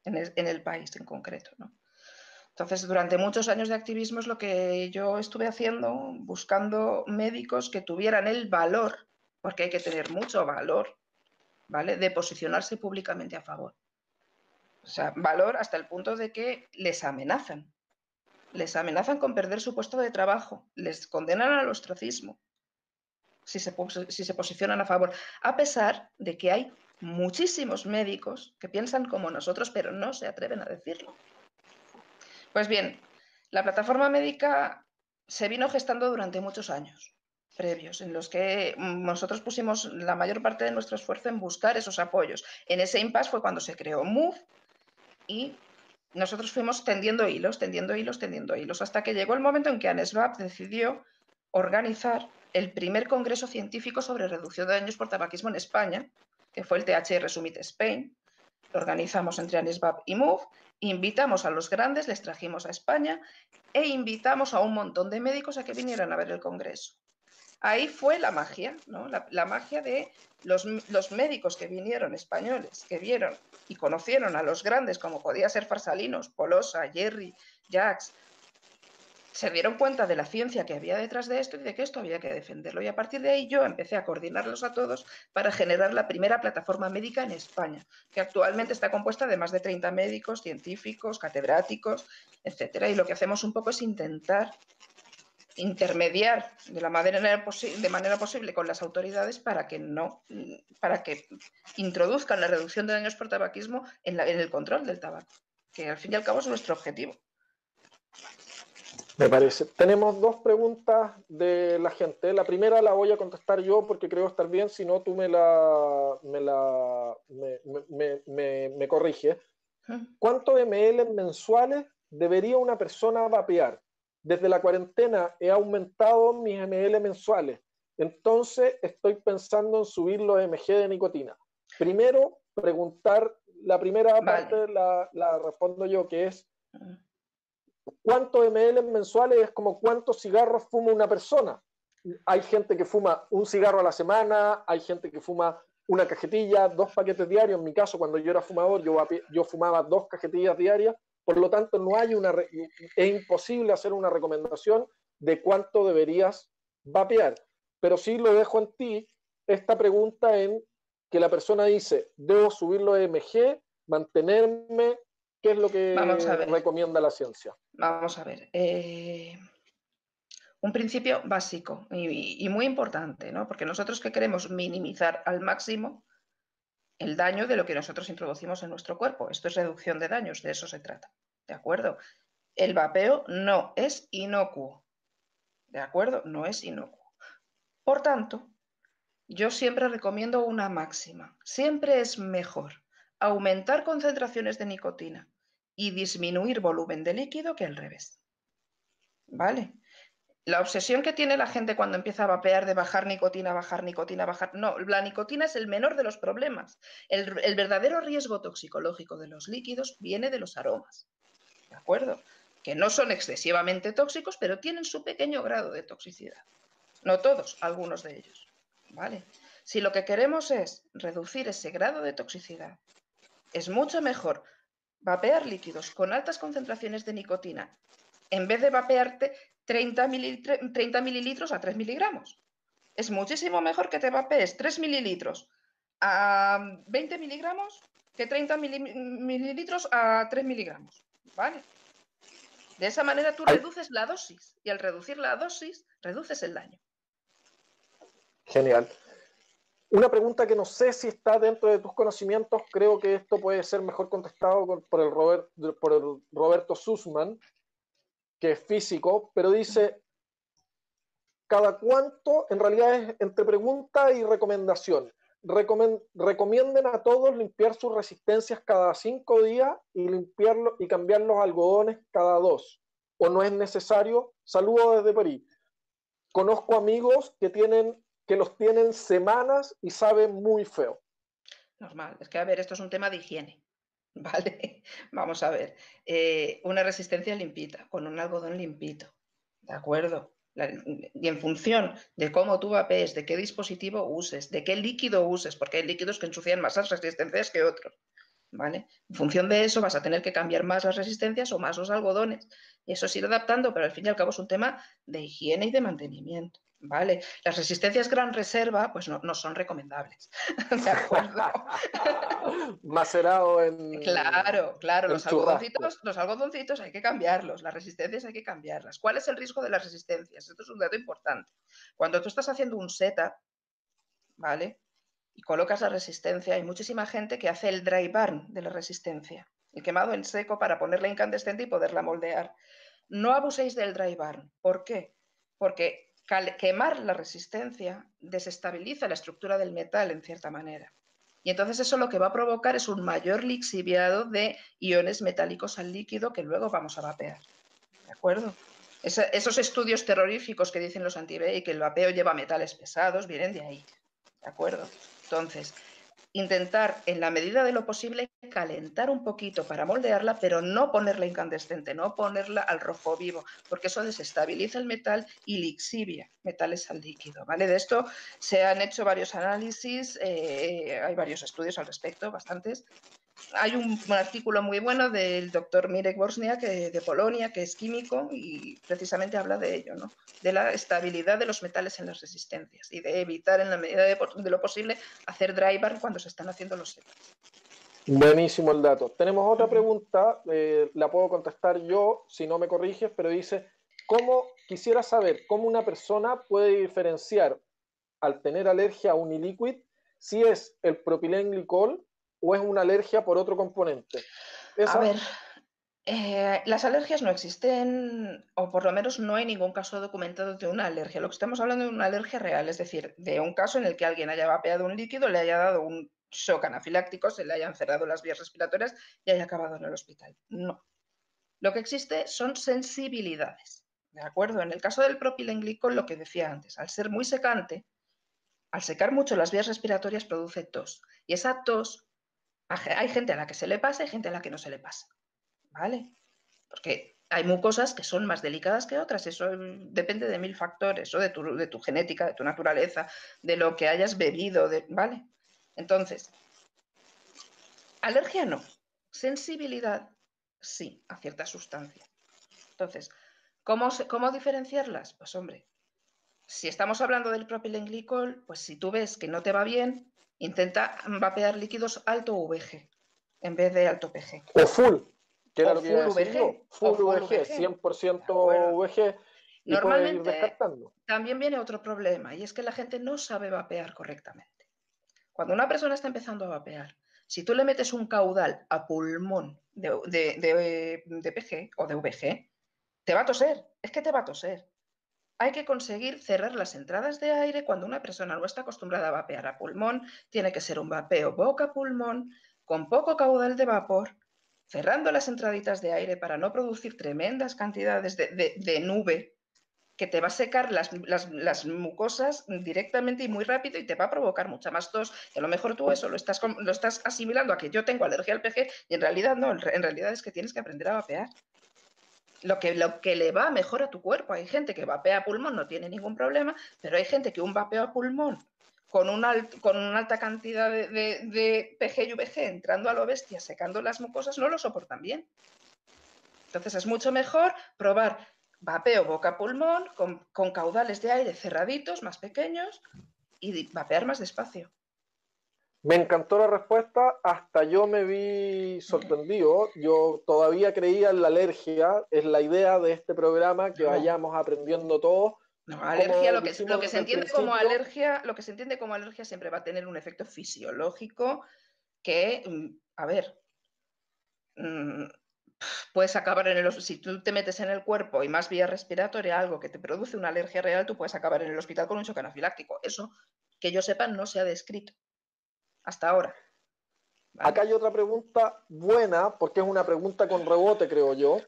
en el país en concreto, ¿no? Entonces, durante muchos años de activismo es lo que yo estuve haciendo, buscando médicos que tuvieran el valor, porque hay que tener mucho valor, ¿vale?, de posicionarse públicamente a favor. O sea, valor hasta el punto de que les amenazan. Les amenazan con perder su puesto de trabajo, les condenan al ostracismo si se posicionan a favor, a pesar de que hay muchísimos médicos que piensan como nosotros, pero no se atreven a decirlo. Pues bien, la plataforma médica se vino gestando durante muchos años previos, en los que nosotros pusimos la mayor parte de nuestro esfuerzo en buscar esos apoyos. En ese impasse fue cuando se creó MOVE y nosotros fuimos tendiendo hilos, hasta que llegó el momento en que ANSVAP decidió organizar el primer congreso científico sobre reducción de daños por tabaquismo en España, que fue el THR Summit Spain. Lo organizamos entre ANSVAP y MOVE, invitamos a los grandes, les trajimos a España e invitamos a un montón de médicos a que vinieran a ver el congreso. Ahí fue la magia, ¿no? La magia de los médicos que vinieron, españoles, que vieron y conocieron a los grandes, como podía ser Farsalinos, Polosa, Jerry, Jax, se dieron cuenta de la ciencia que había detrás de esto y de que esto había que defenderlo. Y a partir de ahí yo empecé a coordinarlos a todos para generar la primera plataforma médica en España, que actualmente está compuesta de más de 30 médicos, científicos, catedráticos, etcétera. Y lo que hacemos un poco es intentar intermediar de manera posible con las autoridades para que introduzcan la reducción de daños por tabaquismo en el control del tabaco, que al fin y al cabo es nuestro objetivo. Me parece. Tenemos dos preguntas de la gente. La primera la voy a contestar yo porque creo estar bien, si no tú me corriges. ¿Cuántos ml mensuales debería una persona vapear? Desde la cuarentena he aumentado mis ml mensuales, entonces estoy pensando en subir los mg de nicotina. Primero, preguntar, la primera parte la respondo yo, que es ¿cuántos ml mensuales es como cuántos cigarros fuma una persona? Hay gente que fuma un cigarro a la semana, hay gente que fuma una cajetilla, 2 paquetes diarios. En mi caso, cuando yo era fumador, yo fumaba 2 cajetillas diarias. Por lo tanto, no hay es imposible hacer una recomendación de cuánto deberías vapear. Pero sí lo dejo en ti, esta pregunta en que la persona dice, ¿debo subir los mg, mantenerme? ¿Qué es lo que recomienda la ciencia? Vamos a ver. Un principio básico y muy importante, ¿no? Porque nosotros que queremos minimizar al máximo el daño de lo que nosotros introducimos en nuestro cuerpo. Esto es reducción de daños, de eso se trata. ¿De acuerdo? El vapeo no es inocuo. ¿De acuerdo? No es inocuo. Por tanto, yo siempre recomiendo una máxima. Siempre es mejor aumentar concentraciones de nicotina y disminuir volumen de líquido que al revés. ¿Vale? La obsesión que tiene la gente cuando empieza a vapear de bajar nicotina, bajar nicotina, bajar... No, la nicotina es el menor de los problemas. El verdadero riesgo toxicológico de los líquidos viene de los aromas. ¿De acuerdo? Que no son excesivamente tóxicos, pero tienen su pequeño grado de toxicidad. No todos, algunos de ellos. ¿Vale? Si lo que queremos es reducir ese grado de toxicidad, es mucho mejor vapear líquidos con altas concentraciones de nicotina en vez de vapearte 30 mililitros a 3 miligramos. Es muchísimo mejor que te vapees 3 mililitros a 20 miligramos que 30 mililitros a 3 miligramos. ¿Vale? De esa manera tú reduces la dosis y al reducir la dosis, reduces el daño. Genial. Una pregunta que no sé si está dentro de tus conocimientos, creo que esto puede ser mejor contestado por el Roberto Sussman, que es físico, pero dice, ¿cada cuánto? En realidad es entre pregunta y recomendación. Recomienden a todos limpiar sus resistencias cada 5 días y cambiar los algodones cada 2. ¿O no es necesario? Saludos desde París. Conozco amigos que los tienen semanas y saben muy feo. Normal. Es que, a ver, esto es un tema de higiene. ¿Vale? Vamos a ver. Una resistencia limpita, con un algodón limpito. ¿De acuerdo? Y en función de cómo tú vapees, de qué dispositivo uses, de qué líquido uses, porque hay líquidos que ensucian más las resistencias que otros. ¿Vale? En función de eso vas a tener que cambiar más las resistencias o más los algodones. Y eso se irá adaptando, pero al fin y al cabo es un tema de higiene y de mantenimiento. ¿Vale? Las resistencias gran reserva pues no son recomendables. ¿De acuerdo? Macerado en... Claro, los algodoncitos hay que cambiarlos, las resistencias hay que cambiarlas. ¿Cuál es el riesgo de las resistencias? Esto es un dato importante. Cuando tú estás haciendo un setup, ¿vale? Y colocas la resistencia, hay muchísima gente que hace el dry burn de la resistencia, el quemado en seco para ponerla incandescente y poderla moldear. No abuséis del dry burn. ¿Por qué? Porque quemar la resistencia desestabiliza la estructura del metal en cierta manera. Y entonces eso lo que va a provocar es un mayor lixiviado de iones metálicos al líquido que luego vamos a vapear. ¿De acuerdo? Esos estudios terroríficos que dicen los anti-BI que el vapeo lleva metales pesados vienen de ahí. ¿De acuerdo? Entonces, intentar en la medida de lo posible calentar un poquito para moldearla, pero no ponerla incandescente, no ponerla al rojo vivo, porque eso desestabiliza el metal y lixivia metales al líquido, ¿vale? De esto se han hecho varios análisis, hay varios estudios al respecto, bastantes. Hay un artículo muy bueno del doctor Mirek Borsniak de Polonia, que es químico, y precisamente habla de ello, ¿no? De la estabilidad de los metales en las resistencias y de evitar en la medida de lo posible hacer dry burn cuando se están haciendo los setups. Buenísimo el dato. Tenemos otra pregunta, la puedo contestar yo si no me corriges, pero dice, quisiera saber cómo una persona puede diferenciar al tener alergia a Uniliquid si es el propilenglicol o es una alergia por otro componente. A ver, las alergias no existen, o por lo menos no hay ningún caso documentado de una alergia. Lo que estamos hablando de una alergia real, es decir, de un caso en el que alguien haya vapeado un líquido, le haya dado un shock anafiláctico, se le hayan cerrado las vías respiratorias y haya acabado en el hospital. No, Lo que existe son sensibilidades, ¿de acuerdo? En el caso del propilenglicol, lo que decía antes, al ser muy secante, al secar mucho las vías respiratorias produce tos. Y esa tos, hay gente a la que se le pasa y gente a la que no se le pasa, ¿vale? Porque hay mucosas que son más delicadas que otras, eso depende de 1000 factores, o de tu genética, de tu naturaleza, de lo que hayas bebido, ¿vale? Entonces, alergia no, sensibilidad sí, a cierta sustancia. Entonces, ¿cómo diferenciarlas? Pues hombre, si estamos hablando del propilenglicol, pues si tú ves que no te va bien, intenta vapear líquidos alto VG en vez de alto PG. O full, que era O lo que iba a full decir VG. yo. Full VG, 100% VG, y puedes ir Normalmente descartando. también viene otro problema, y es que la gente no sabe vapear correctamente. Cuando una persona está empezando a vapear, si tú le metes un caudal a pulmón de PG o de VG, te va a toser, es que te va a toser. Hay que conseguir cerrar las entradas de aire cuando una persona no está acostumbrada a vapear a pulmón. Tiene que ser un vapeo boca-pulmón, con poco caudal de vapor, cerrando las entraditas de aire para no producir tremendas cantidades de nube que te va a secar las mucosas directamente y muy rápido y te va a provocar mucha más tos. Y a lo mejor tú eso lo estás asimilando a que yo tengo alergia al PG y en realidad no, en realidad es que tienes que aprender a vapear. Lo que le va mejor a tu cuerpo. Hay gente que vapea a pulmón, no tiene ningún problema, pero hay gente que un vapeo a pulmón con una alta cantidad de PG y VG entrando a lo bestia, secando las mucosas, no lo soportan bien. Entonces es mucho mejor probar vapeo boca-pulmón con caudales de aire cerraditos, más pequeños, y vapear más despacio. Me encantó la respuesta, hasta yo me vi sorprendido. Yo todavía creía en la alergia, es la idea de este programa, que vayamos aprendiendo todo. No, alergia, lo que se entiende como alergia siempre va a tener un efecto fisiológico que, a ver, puedes acabar si tú te metes en el cuerpo y más vía respiratoria, algo que te produce una alergia real, tú puedes acabar en el hospital con un shock anafiláctico. Eso, que yo sepa, no se ha descrito hasta ahora. ¿Vale? Acá hay otra pregunta buena, porque es una pregunta con rebote, creo yo.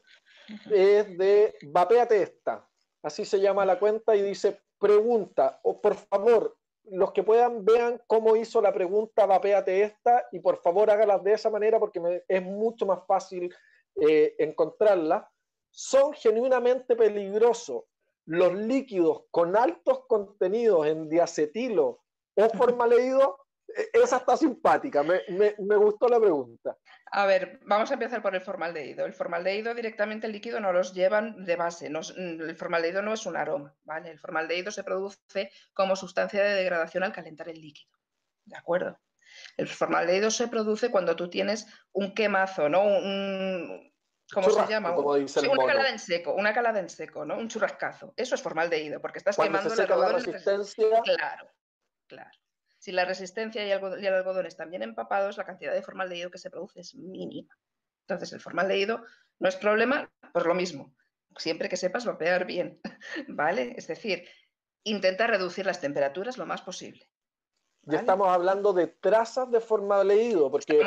Es de Vapéate esta. Así se llama la cuenta y dice, pregunta, o por favor, los que puedan vean cómo hizo la pregunta Vapéate esta y por favor hágalas de esa manera porque es mucho más fácil encontrarla. Son genuinamente peligrosos los líquidos con altos contenidos en diacetilo o formaldehído. Esa está simpática, me gustó la pregunta. A ver, vamos a empezar por el formaldehído. El formaldehído directamente el líquido no los llevan de base. El formaldehído no es un aroma, ¿vale? El formaldehído se produce como sustancia de degradación al calentar el líquido, ¿de acuerdo? El formaldehído se produce cuando tú tienes un quemazo, ¿no? ¿Cómo se llama? Como dice el una mono. calada en seco, ¿no? Un churrascazo. Eso es formaldehído, porque estás cuando quemando se seca el algodón. La resistencia. Claro, claro. Si la resistencia y el algodón están bien empapados, la cantidad de formaldehído que se produce es mínima. Entonces, el formaldehído no es problema por lo mismo, siempre que sepas vapear bien, ¿vale? Es decir, intenta reducir las temperaturas lo más posible. ¿Vale? Y estamos hablando de trazas de formaldehído, porque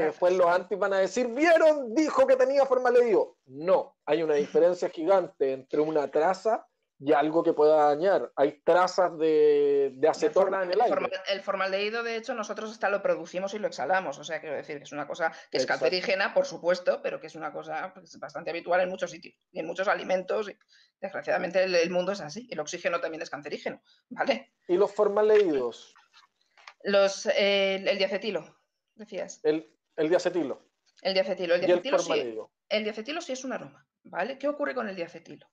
después los anti van a decir, ¿vieron? Dijo que tenía formaldehído. No, hay una diferencia gigante entre una traza y algo que pueda dañar. Hay trazas de acetona en el aire. El formaldehído, de hecho, nosotros hasta lo producimos y lo exhalamos. O sea, quiero decir que es una cosa que es cancerígena, por supuesto, pero que es una cosa pues, bastante habitual en muchos sitios y en muchos alimentos. Y, desgraciadamente, el mundo es así. El oxígeno también es cancerígeno, ¿vale? ¿Y los formaldehídos? El diacetilo, decías. El diacetilo. El diacetilo. formaldehído. El diacetilo sí es un aroma, ¿vale? ¿Qué ocurre con el diacetilo?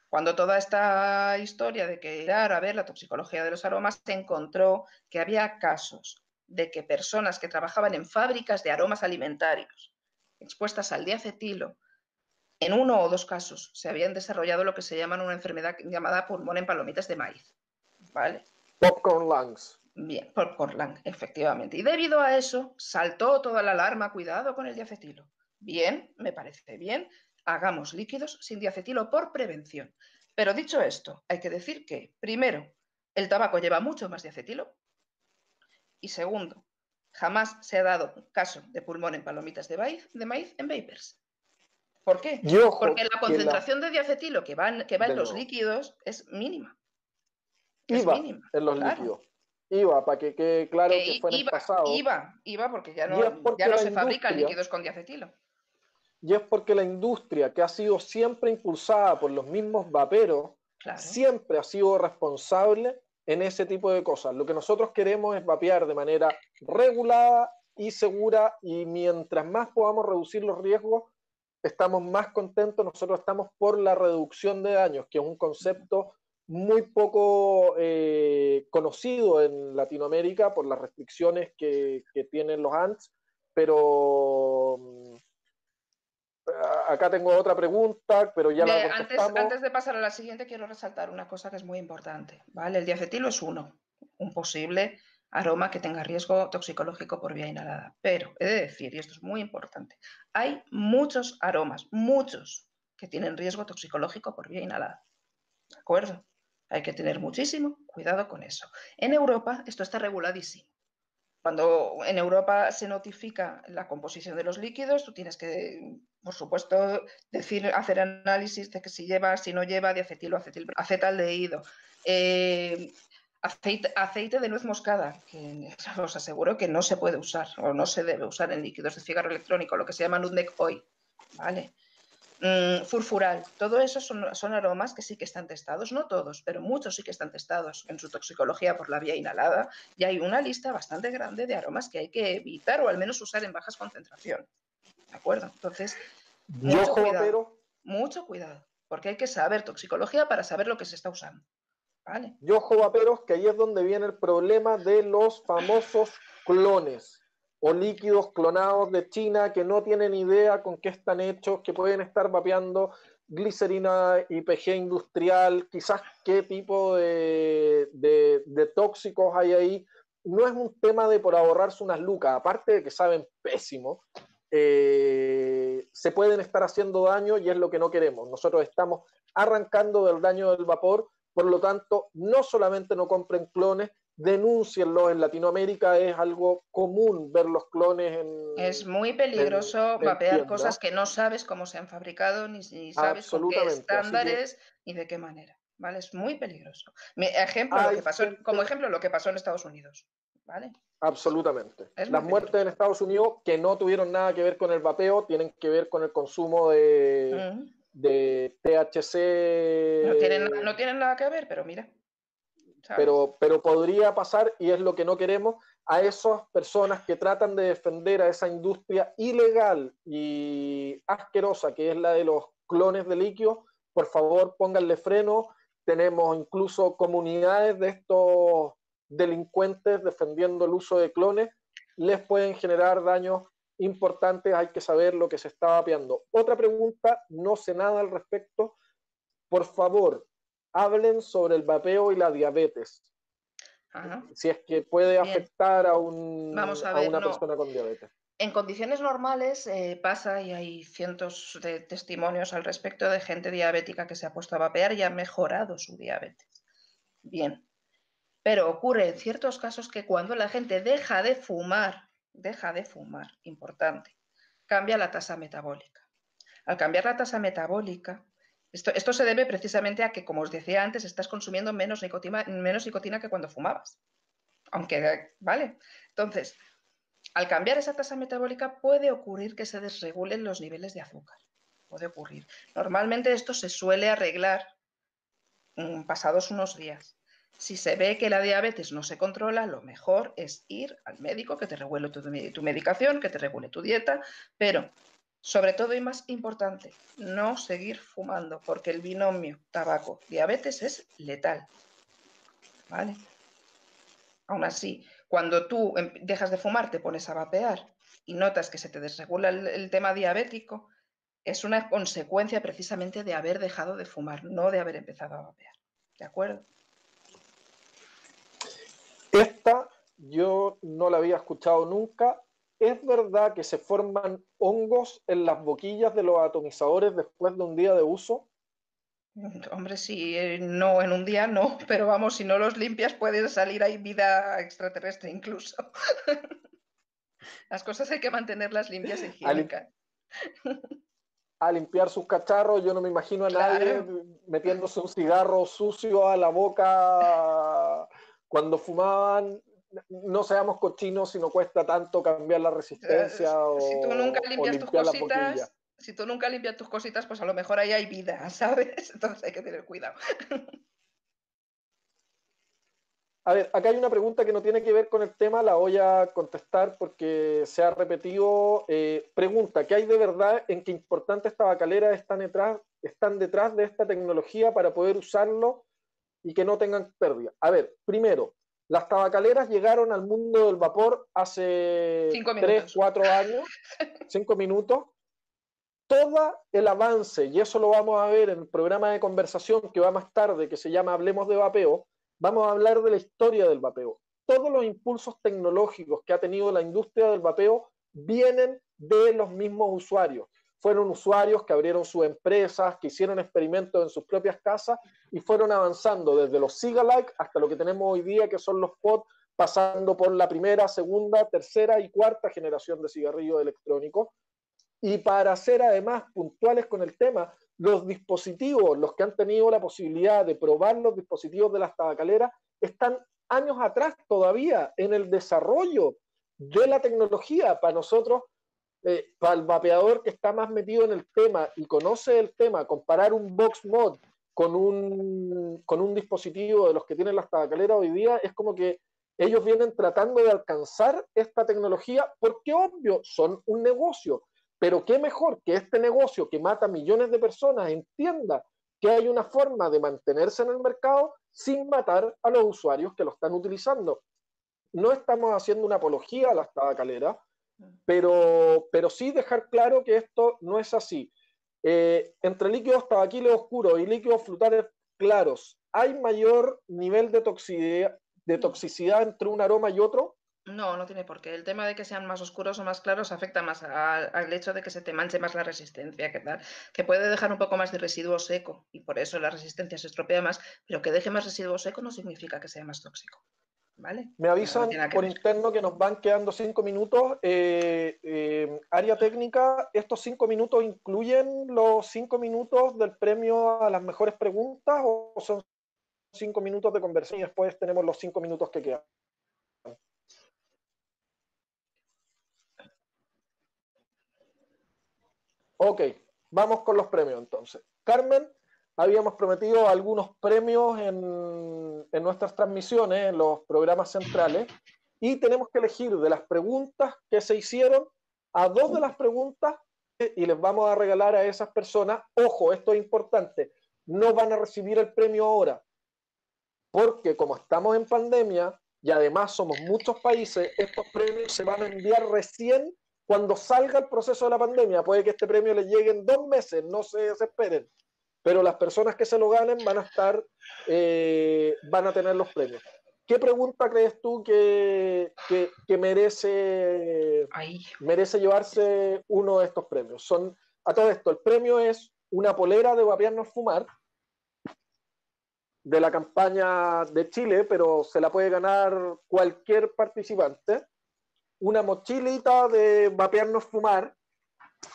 Cuando toda esta historia de que, a ver, la toxicología de los aromas, se encontró que había casos de que personas que trabajaban en fábricas de aromas alimentarios expuestas al diacetilo, en 1 o 2 casos se habían desarrollado lo que se llama una enfermedad llamada pulmón en palomitas de maíz, ¿vale? Popcorn lungs. Bien, popcorn lung, efectivamente. Y debido a eso saltó toda la alarma, cuidado con el diacetilo. Bien, me parece bien. Hagamos líquidos sin diacetilo por prevención. Pero dicho esto, hay que decir que, primero, el tabaco lleva mucho más diacetilo. Y segundo, jamás se ha dado caso de pulmón en palomitas de maíz en vapers. ¿Por qué? Y ojo, porque la que concentración de diacetilo que va de en los nuevo, líquidos es mínima. Es IVA mínima, en los claro. líquidos. IVA, para que quede claro que Que fue en el pasado. iba, porque Y es ya porque no la se fabrican industria, líquidos con diacetilo. y es porque la industria que ha sido siempre impulsada por los mismos vaperos, Claro. siempre ha sido responsable en ese tipo de cosas. Lo que nosotros queremos es vapear de manera regulada y segura, y mientras más podamos reducir los riesgos, estamos más contentos. Nosotros estamos por la reducción de daños, que es un concepto muy poco conocido en Latinoamérica por las restricciones que tienen los ANTS, pero acá tengo otra pregunta, pero ya la contestamos. Antes de pasar a la siguiente, quiero resaltar una cosa que es muy importante, ¿vale? El diacetilo es un posible aroma que tenga riesgo toxicológico por vía inhalada. Pero he de decir, y esto es muy importante, hay muchos aromas, muchos, que tienen riesgo toxicológico por vía inhalada. ¿De acuerdo? Hay que tener muchísimo cuidado con eso. En Europa esto está reguladísimo. Cuando en Europa se notifica la composición de los líquidos, tú tienes que, por supuesto, hacer análisis de que si lleva, si no lleva diacetilo, acetaldehído, aceite de nuez moscada, que os aseguro que no se puede usar o no se debe usar en líquidos de cigarro electrónico, lo que se llama nutmeg oil, ¿vale? Furfural, todo eso son aromas que sí que están testados, no todos, pero muchos sí que están testados en su toxicología por la vía inhalada, y hay una lista bastante grande de aromas que hay que evitar o al menos usar en bajas concentraciones. ¿De acuerdo? Entonces, Y ojo, vapero, mucho cuidado, porque hay que saber toxicología para saber lo que se está usando. ¿Vale? y ojo, vaperos, que ahí es donde viene el problema de los famosos clones o líquidos clonados de China que no tienen idea con qué están hechos, que pueden estar vapeando glicerina IPG industrial, quizás qué tipo de tóxicos hay ahí. No es un tema de por ahorrarse unas lucas, aparte de que saben pésimo, se pueden estar haciendo daño y es lo que no queremos. Nosotros estamos arrancando del daño del vapor, por lo tanto, no solamente no compren clones, denúncienlos. En Latinoamérica es algo común ver los clones Es muy peligroso en vapear tiendas. cosas que no sabes cómo se han fabricado, ni sabes con qué Absolutamente. Así que estándares ni de qué manera. ¿Vale? Es muy peligroso. Ejemplo, hay como gente. ejemplo, lo que pasó en Estados Unidos. ¿Vale? Absolutamente. Es muy Las muertes en peligroso. Estados Unidos que no tuvieron nada que ver con el vapeo, tienen que ver con el consumo Mm. de THC, No tienen nada que ver, pero mira, ¿sabes? pero podría pasar y es lo que no queremos. A esas personas que tratan de defender a esa industria ilegal y asquerosa que es la de los clones de líquidos, por favor pónganle freno. Tenemos incluso comunidades de estos delincuentes defendiendo el uso de clones, les pueden generar daños importantes, hay que saber lo que se está vapeando. Otra pregunta, no sé nada al respecto, por favor, hablen sobre el vapeo y la diabetes. Ajá. Si es que puede Bien, afectar vamos a a ver, una no. persona con diabetes. En condiciones normales pasa y hay cientos de testimonios al respecto de gente diabética que se ha puesto a vapear y ha mejorado su diabetes. Bien, pero ocurre en ciertos casos que cuando la gente deja de fumar, importante, cambia la tasa metabólica. Al cambiar la tasa metabólica, esto se debe precisamente a que, como os decía antes, estás consumiendo menos nicotina que cuando fumabas. Aunque, ¿vale? Entonces, al cambiar esa tasa metabólica puede ocurrir que se desregulen los niveles de azúcar. Puede ocurrir. Normalmente esto se suele arreglar pasados unos días. Si se ve que la diabetes no se controla, lo mejor es ir al médico que te regule tu medicación, que te regule tu dieta, pero sobre todo y más importante, no seguir fumando, porque el binomio tabaco-diabetes es letal. ¿Vale? Aún así, cuando tú dejas de fumar, te pones a vapear y notas que se te desregula el tema diabético, es una consecuencia precisamente de haber dejado de fumar, no de haber empezado a vapear. ¿De acuerdo? Esta yo no la había escuchado nunca. ¿Es verdad que se forman hongos en las boquillas de los atomizadores después de un día de uso? Hombre, sí, no, en un día no, pero vamos, si no los limpias puede salir ahí vida extraterrestre incluso. Las cosas hay que mantenerlas limpias e Al, higiénicas. a limpiar sus cacharros. Yo no me imagino a nadie Claro. metiéndose un cigarro sucio a la boca cuando fumaban. No seamos cochinos si no cuesta tanto cambiar la resistencia Si tú nunca o limpias tus limpiar las boquillas. cositas, si tú nunca limpias tus cositas, pues a lo mejor ahí hay vida, ¿sabes? Entonces hay que tener cuidado. A ver, acá hay una pregunta que no tiene que ver con el tema, la voy a contestar porque se ha repetido. Pregunta, ¿qué hay de verdad en que importantes tabacaleras están detrás de esta tecnología para poder usarlo y que no tengan pérdida? A ver, primero, las tabacaleras llegaron al mundo del vapor hace 3, 5 minutos. 4 años, 5 minutos. Todo el avance, y eso lo vamos a ver en el programa de conversación que va más tarde, que se llama Hablemos de Vapeo, vamos a hablar de la historia del vapeo. Todos los impulsos tecnológicos que ha tenido la industria del vapeo vienen de los mismos usuarios. Fueron usuarios que abrieron sus empresas, que hicieron experimentos en sus propias casas y fueron avanzando desde los Cigalike hasta lo que tenemos hoy día, que son los pod, pasando por la primera, segunda, tercera y cuarta generación de cigarrillos electrónicos. Y para ser además puntuales con el tema, los dispositivos, los que han tenido la posibilidad de probar los dispositivos de las tabacaleras, están años atrás todavía en el desarrollo de la tecnología. Para nosotros, para el vapeador que está más metido en el tema y conoce el tema, comparar un box mod con un dispositivo de los que tienen las tabacaleras hoy día, es como que ellos vienen tratando de alcanzar esta tecnología porque obvio son un negocio, pero qué mejor que este negocio que mata millones de personas entienda que hay una forma de mantenerse en el mercado sin matar a los usuarios que lo están utilizando. No estamos haciendo una apología a las tabacaleras, pero sí dejar claro que esto no es así. Entre líquidos tabaquiles oscuros y líquidos frutales claros, ¿hay mayor nivel de toxicidad entre un aroma y otro? No, no tiene por qué. El tema de que sean más oscuros o más claros afecta más al hecho de que se te manche más la resistencia, que tal, que puede dejar un poco más de residuo seco y por eso la resistencia se estropea más, pero que deje más residuo seco no significa que sea más tóxico, ¿vale? Me No, no avisan tiene nada que por ver. interno que nos van quedando 5 minutos. Área técnica, ¿estos 5 minutos incluyen los 5 minutos del premio a las mejores preguntas o son 5 minutos de conversación y después tenemos los 5 minutos que quedan? Ok, vamos con los premios entonces. Carmen, habíamos prometido algunos premios en nuestras transmisiones, en los programas centrales, y tenemos que elegir de las preguntas que se hicieron a dos de las preguntas y les vamos a regalar a esas personas. Ojo, esto es importante, no van a recibir el premio ahora, porque como estamos en pandemia y además somos muchos países, estos premios se van a enviar recién cuando salga el proceso de la pandemia. Puede que este premio les llegue en 2 meses, no se desesperen, pero las personas que se lo ganen van a van a tener los premios. ¿Qué pregunta crees tú que Ahí. merece llevarse uno de estos premios? A todo esto, el premio es una polera de Vapearnos Fumar, de la campaña de Chile, pero se la puede ganar cualquier participante. Una mochilita de Vapearnos Fumar,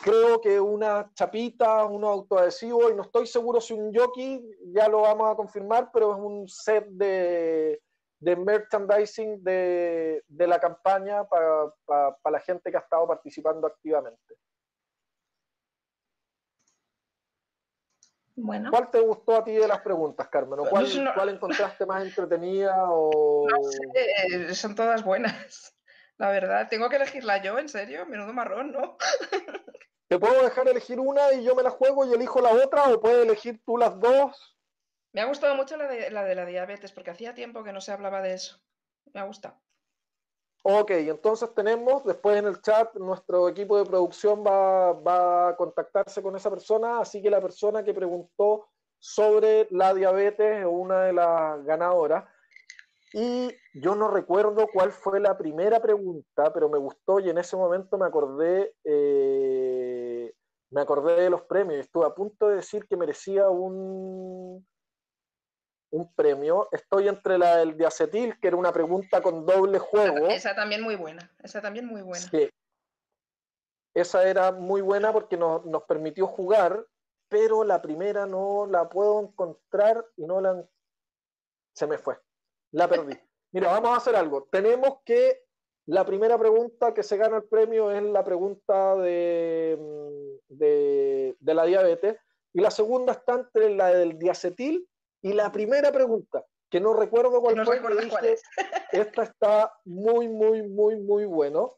creo que una chapita, unos autoadhesivos, y no estoy seguro si un jockey, ya lo vamos a confirmar, pero es un set de merchandising de la campaña para la gente que ha estado participando activamente. Bueno, ¿Cuál te gustó a ti de las preguntas, Carmen? ¿O no, sé, cuál encontraste más entretenida? no O... sé, son todas buenas. La verdad, tengo que elegirla yo, en serio, menudo marrón, ¿no? ¿Te puedo dejar elegir una y yo me la juego y elijo la otra? ¿O puedes elegir tú las dos? Me ha gustado mucho la de la diabetes, porque hacía tiempo que no se hablaba de eso. Me ha gustado. Ok, entonces tenemos, después en el chat, nuestro equipo de producción va a contactarse con esa persona, así que la persona que preguntó sobre la diabetes es una de las ganadoras. Y yo no recuerdo cuál fue la primera pregunta, pero me gustó y en ese momento me acordé de los premios. Estuve a punto de decir que merecía un premio. Estoy entre la del diacetil, que era una pregunta con doble juego. Esa también muy buena. Esa también muy buena. Sí, esa era muy buena porque nos permitió jugar, pero la primera no la puedo encontrar y no la... Se me fue, la perdí. Mira, vamos a hacer algo. Tenemos que... La primera pregunta que se gana el premio es la pregunta de la diabetes, y la segunda está entre la del diacetil y la primera pregunta, que no recuerdo cuál fue, que dije, esta está muy, muy, muy, muy bueno.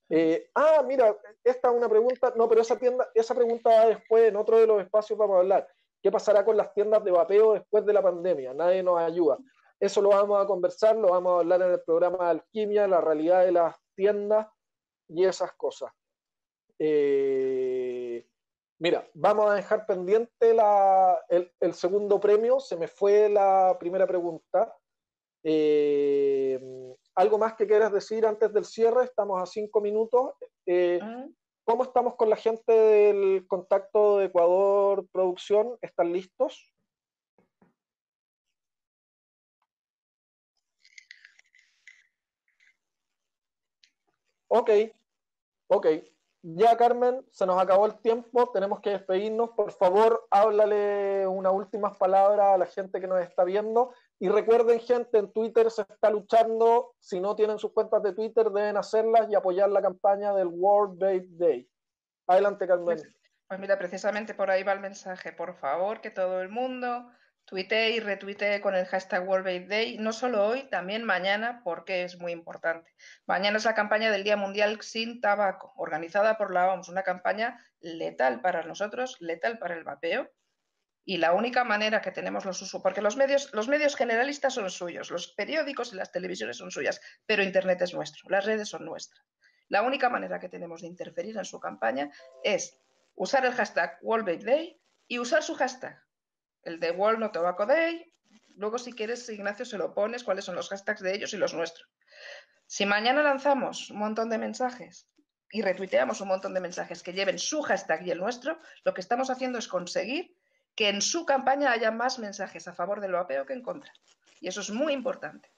Mira, esta es una pregunta, no, pero esa pregunta va después, en otro de los espacios vamos a hablar. ¿Qué pasará con las tiendas de vapeo después de la pandemia? Nadie nos ayuda. Eso lo vamos a conversar, lo vamos a hablar en el programa de Alquimia, la realidad de las tiendas y esas cosas. Mira, vamos a dejar pendiente el segundo premio, se me fue la primera pregunta. ¿Algo más que quieras decir antes del cierre? Estamos a 5 minutos. ¿Cómo estamos con la gente del contacto de Ecuador Producción? ¿Están listos? Ok. Ya, Carmen, se nos acabó el tiempo, tenemos que despedirnos. Por favor, háblale unas últimas palabras a la gente que nos está viendo. Y recuerden, gente, en Twitter se está luchando. Si no tienen sus cuentas de Twitter, deben hacerlas y apoyar la campaña del World Vape Day. Adelante, Carmen. Pues mira, precisamente por ahí va el mensaje. Por favor, que todo el mundo tuitee y retuitee con el hashtag World Vape Day, no solo hoy, también mañana, porque es muy importante. Mañana es la campaña del Día Mundial Sin Tabaco, organizada por la OMS, una campaña letal para nosotros, letal para el vapeo. Y la única manera que tenemos los usuarios, porque los medios generalistas son suyos, los periódicos y las televisiones son suyas, pero Internet es nuestro, las redes son nuestras. La única manera que tenemos de interferir en su campaña es usar el hashtag World Vape Day y usar su hashtag, el de World No Tobacco Day. Luego, si quieres, Ignacio, se lo pones cuáles son los hashtags de ellos y los nuestros. Si mañana lanzamos un montón de mensajes y retuiteamos un montón de mensajes que lleven su hashtag y el nuestro, lo que estamos haciendo es conseguir que en su campaña haya más mensajes a favor del vapeo que en contra. Y eso es muy importante.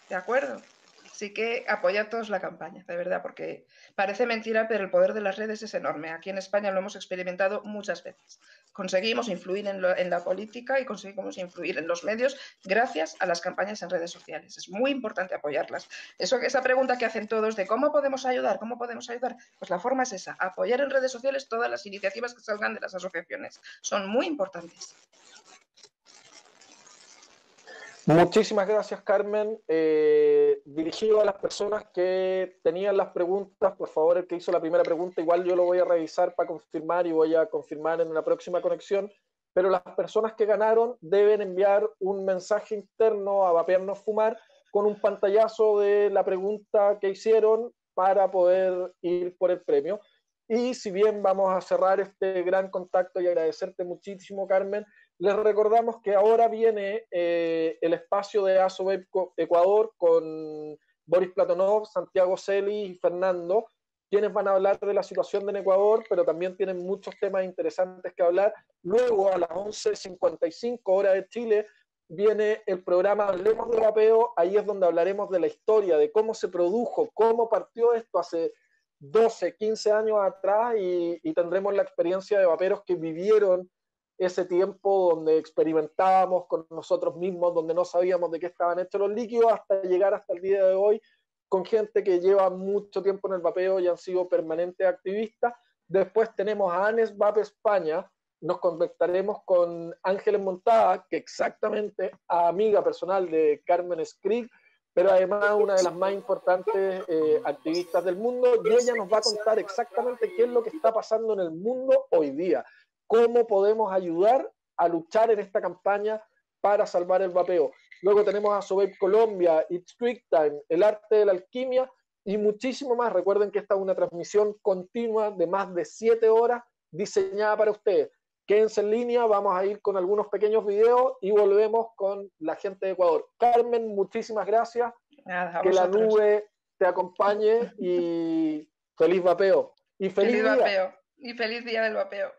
¿De acuerdo? Así que apoyad todos la campaña, de verdad, porque parece mentira, pero el poder de las redes es enorme. Aquí en España lo hemos experimentado muchas veces. Conseguimos influir en la política y conseguimos influir en los medios gracias a las campañas en redes sociales. Es muy importante apoyarlas. Esa pregunta que hacen todos de ¿cómo podemos ayudar? ¿Cómo podemos ayudar? Pues la forma es esa, apoyar en redes sociales todas las iniciativas que salgan de las asociaciones. Son muy importantes. Muchísimas gracias, Carmen. Dirigido a las personas que tenían las preguntas, por favor, el que hizo la primera pregunta, igual yo lo voy a revisar para confirmar y voy a confirmar en la próxima conexión, pero las personas que ganaron deben enviar un mensaje interno a Vapearnos Fumar con un pantallazo de la pregunta que hicieron para poder ir por el premio. Y si bien vamos a cerrar este gran contacto y agradecerte muchísimo, Carmen, les recordamos que ahora viene el espacio de ASOVAPE Ecuador con Boris Platonov, Santiago Celi y Fernando, quienes van a hablar de la situación en Ecuador, pero también tienen muchos temas interesantes que hablar. Luego, a las 11:55 hora de Chile, viene el programa Hablemos de Vapeo. Ahí es donde hablaremos de la historia, de cómo se produjo, cómo partió esto hace 12, 15 años atrás, y tendremos la experiencia de vaperos que vivieron ese tiempo donde experimentábamos con nosotros mismos, donde no sabíamos de qué estaban hechos los líquidos, hasta llegar hasta el día de hoy con gente que lleva mucho tiempo en el vapeo y han sido permanentes activistas. Después tenemos a Anes Vape España, nos contactaremos con Ángeles Montada, que exactamente amiga personal de Carmen Skrig, pero además una de las más importantes activistas del mundo, y ella nos va a contar exactamente qué es lo que está pasando en el mundo hoy día, cómo podemos ayudar a luchar en esta campaña para salvar el vapeo. Luego tenemos a Sovape Colombia, It's Quick Time, el arte de la alquimia y muchísimo más. Recuerden que esta es una transmisión continua de más de 7 horas diseñada para ustedes. Quédense en línea, vamos a ir con algunos pequeños videos y volvemos con la gente de Ecuador. Carmen, muchísimas gracias. Nada, que la nube te acompañe y feliz vapeo. Y feliz día. Vapeo. Y feliz día del vapeo.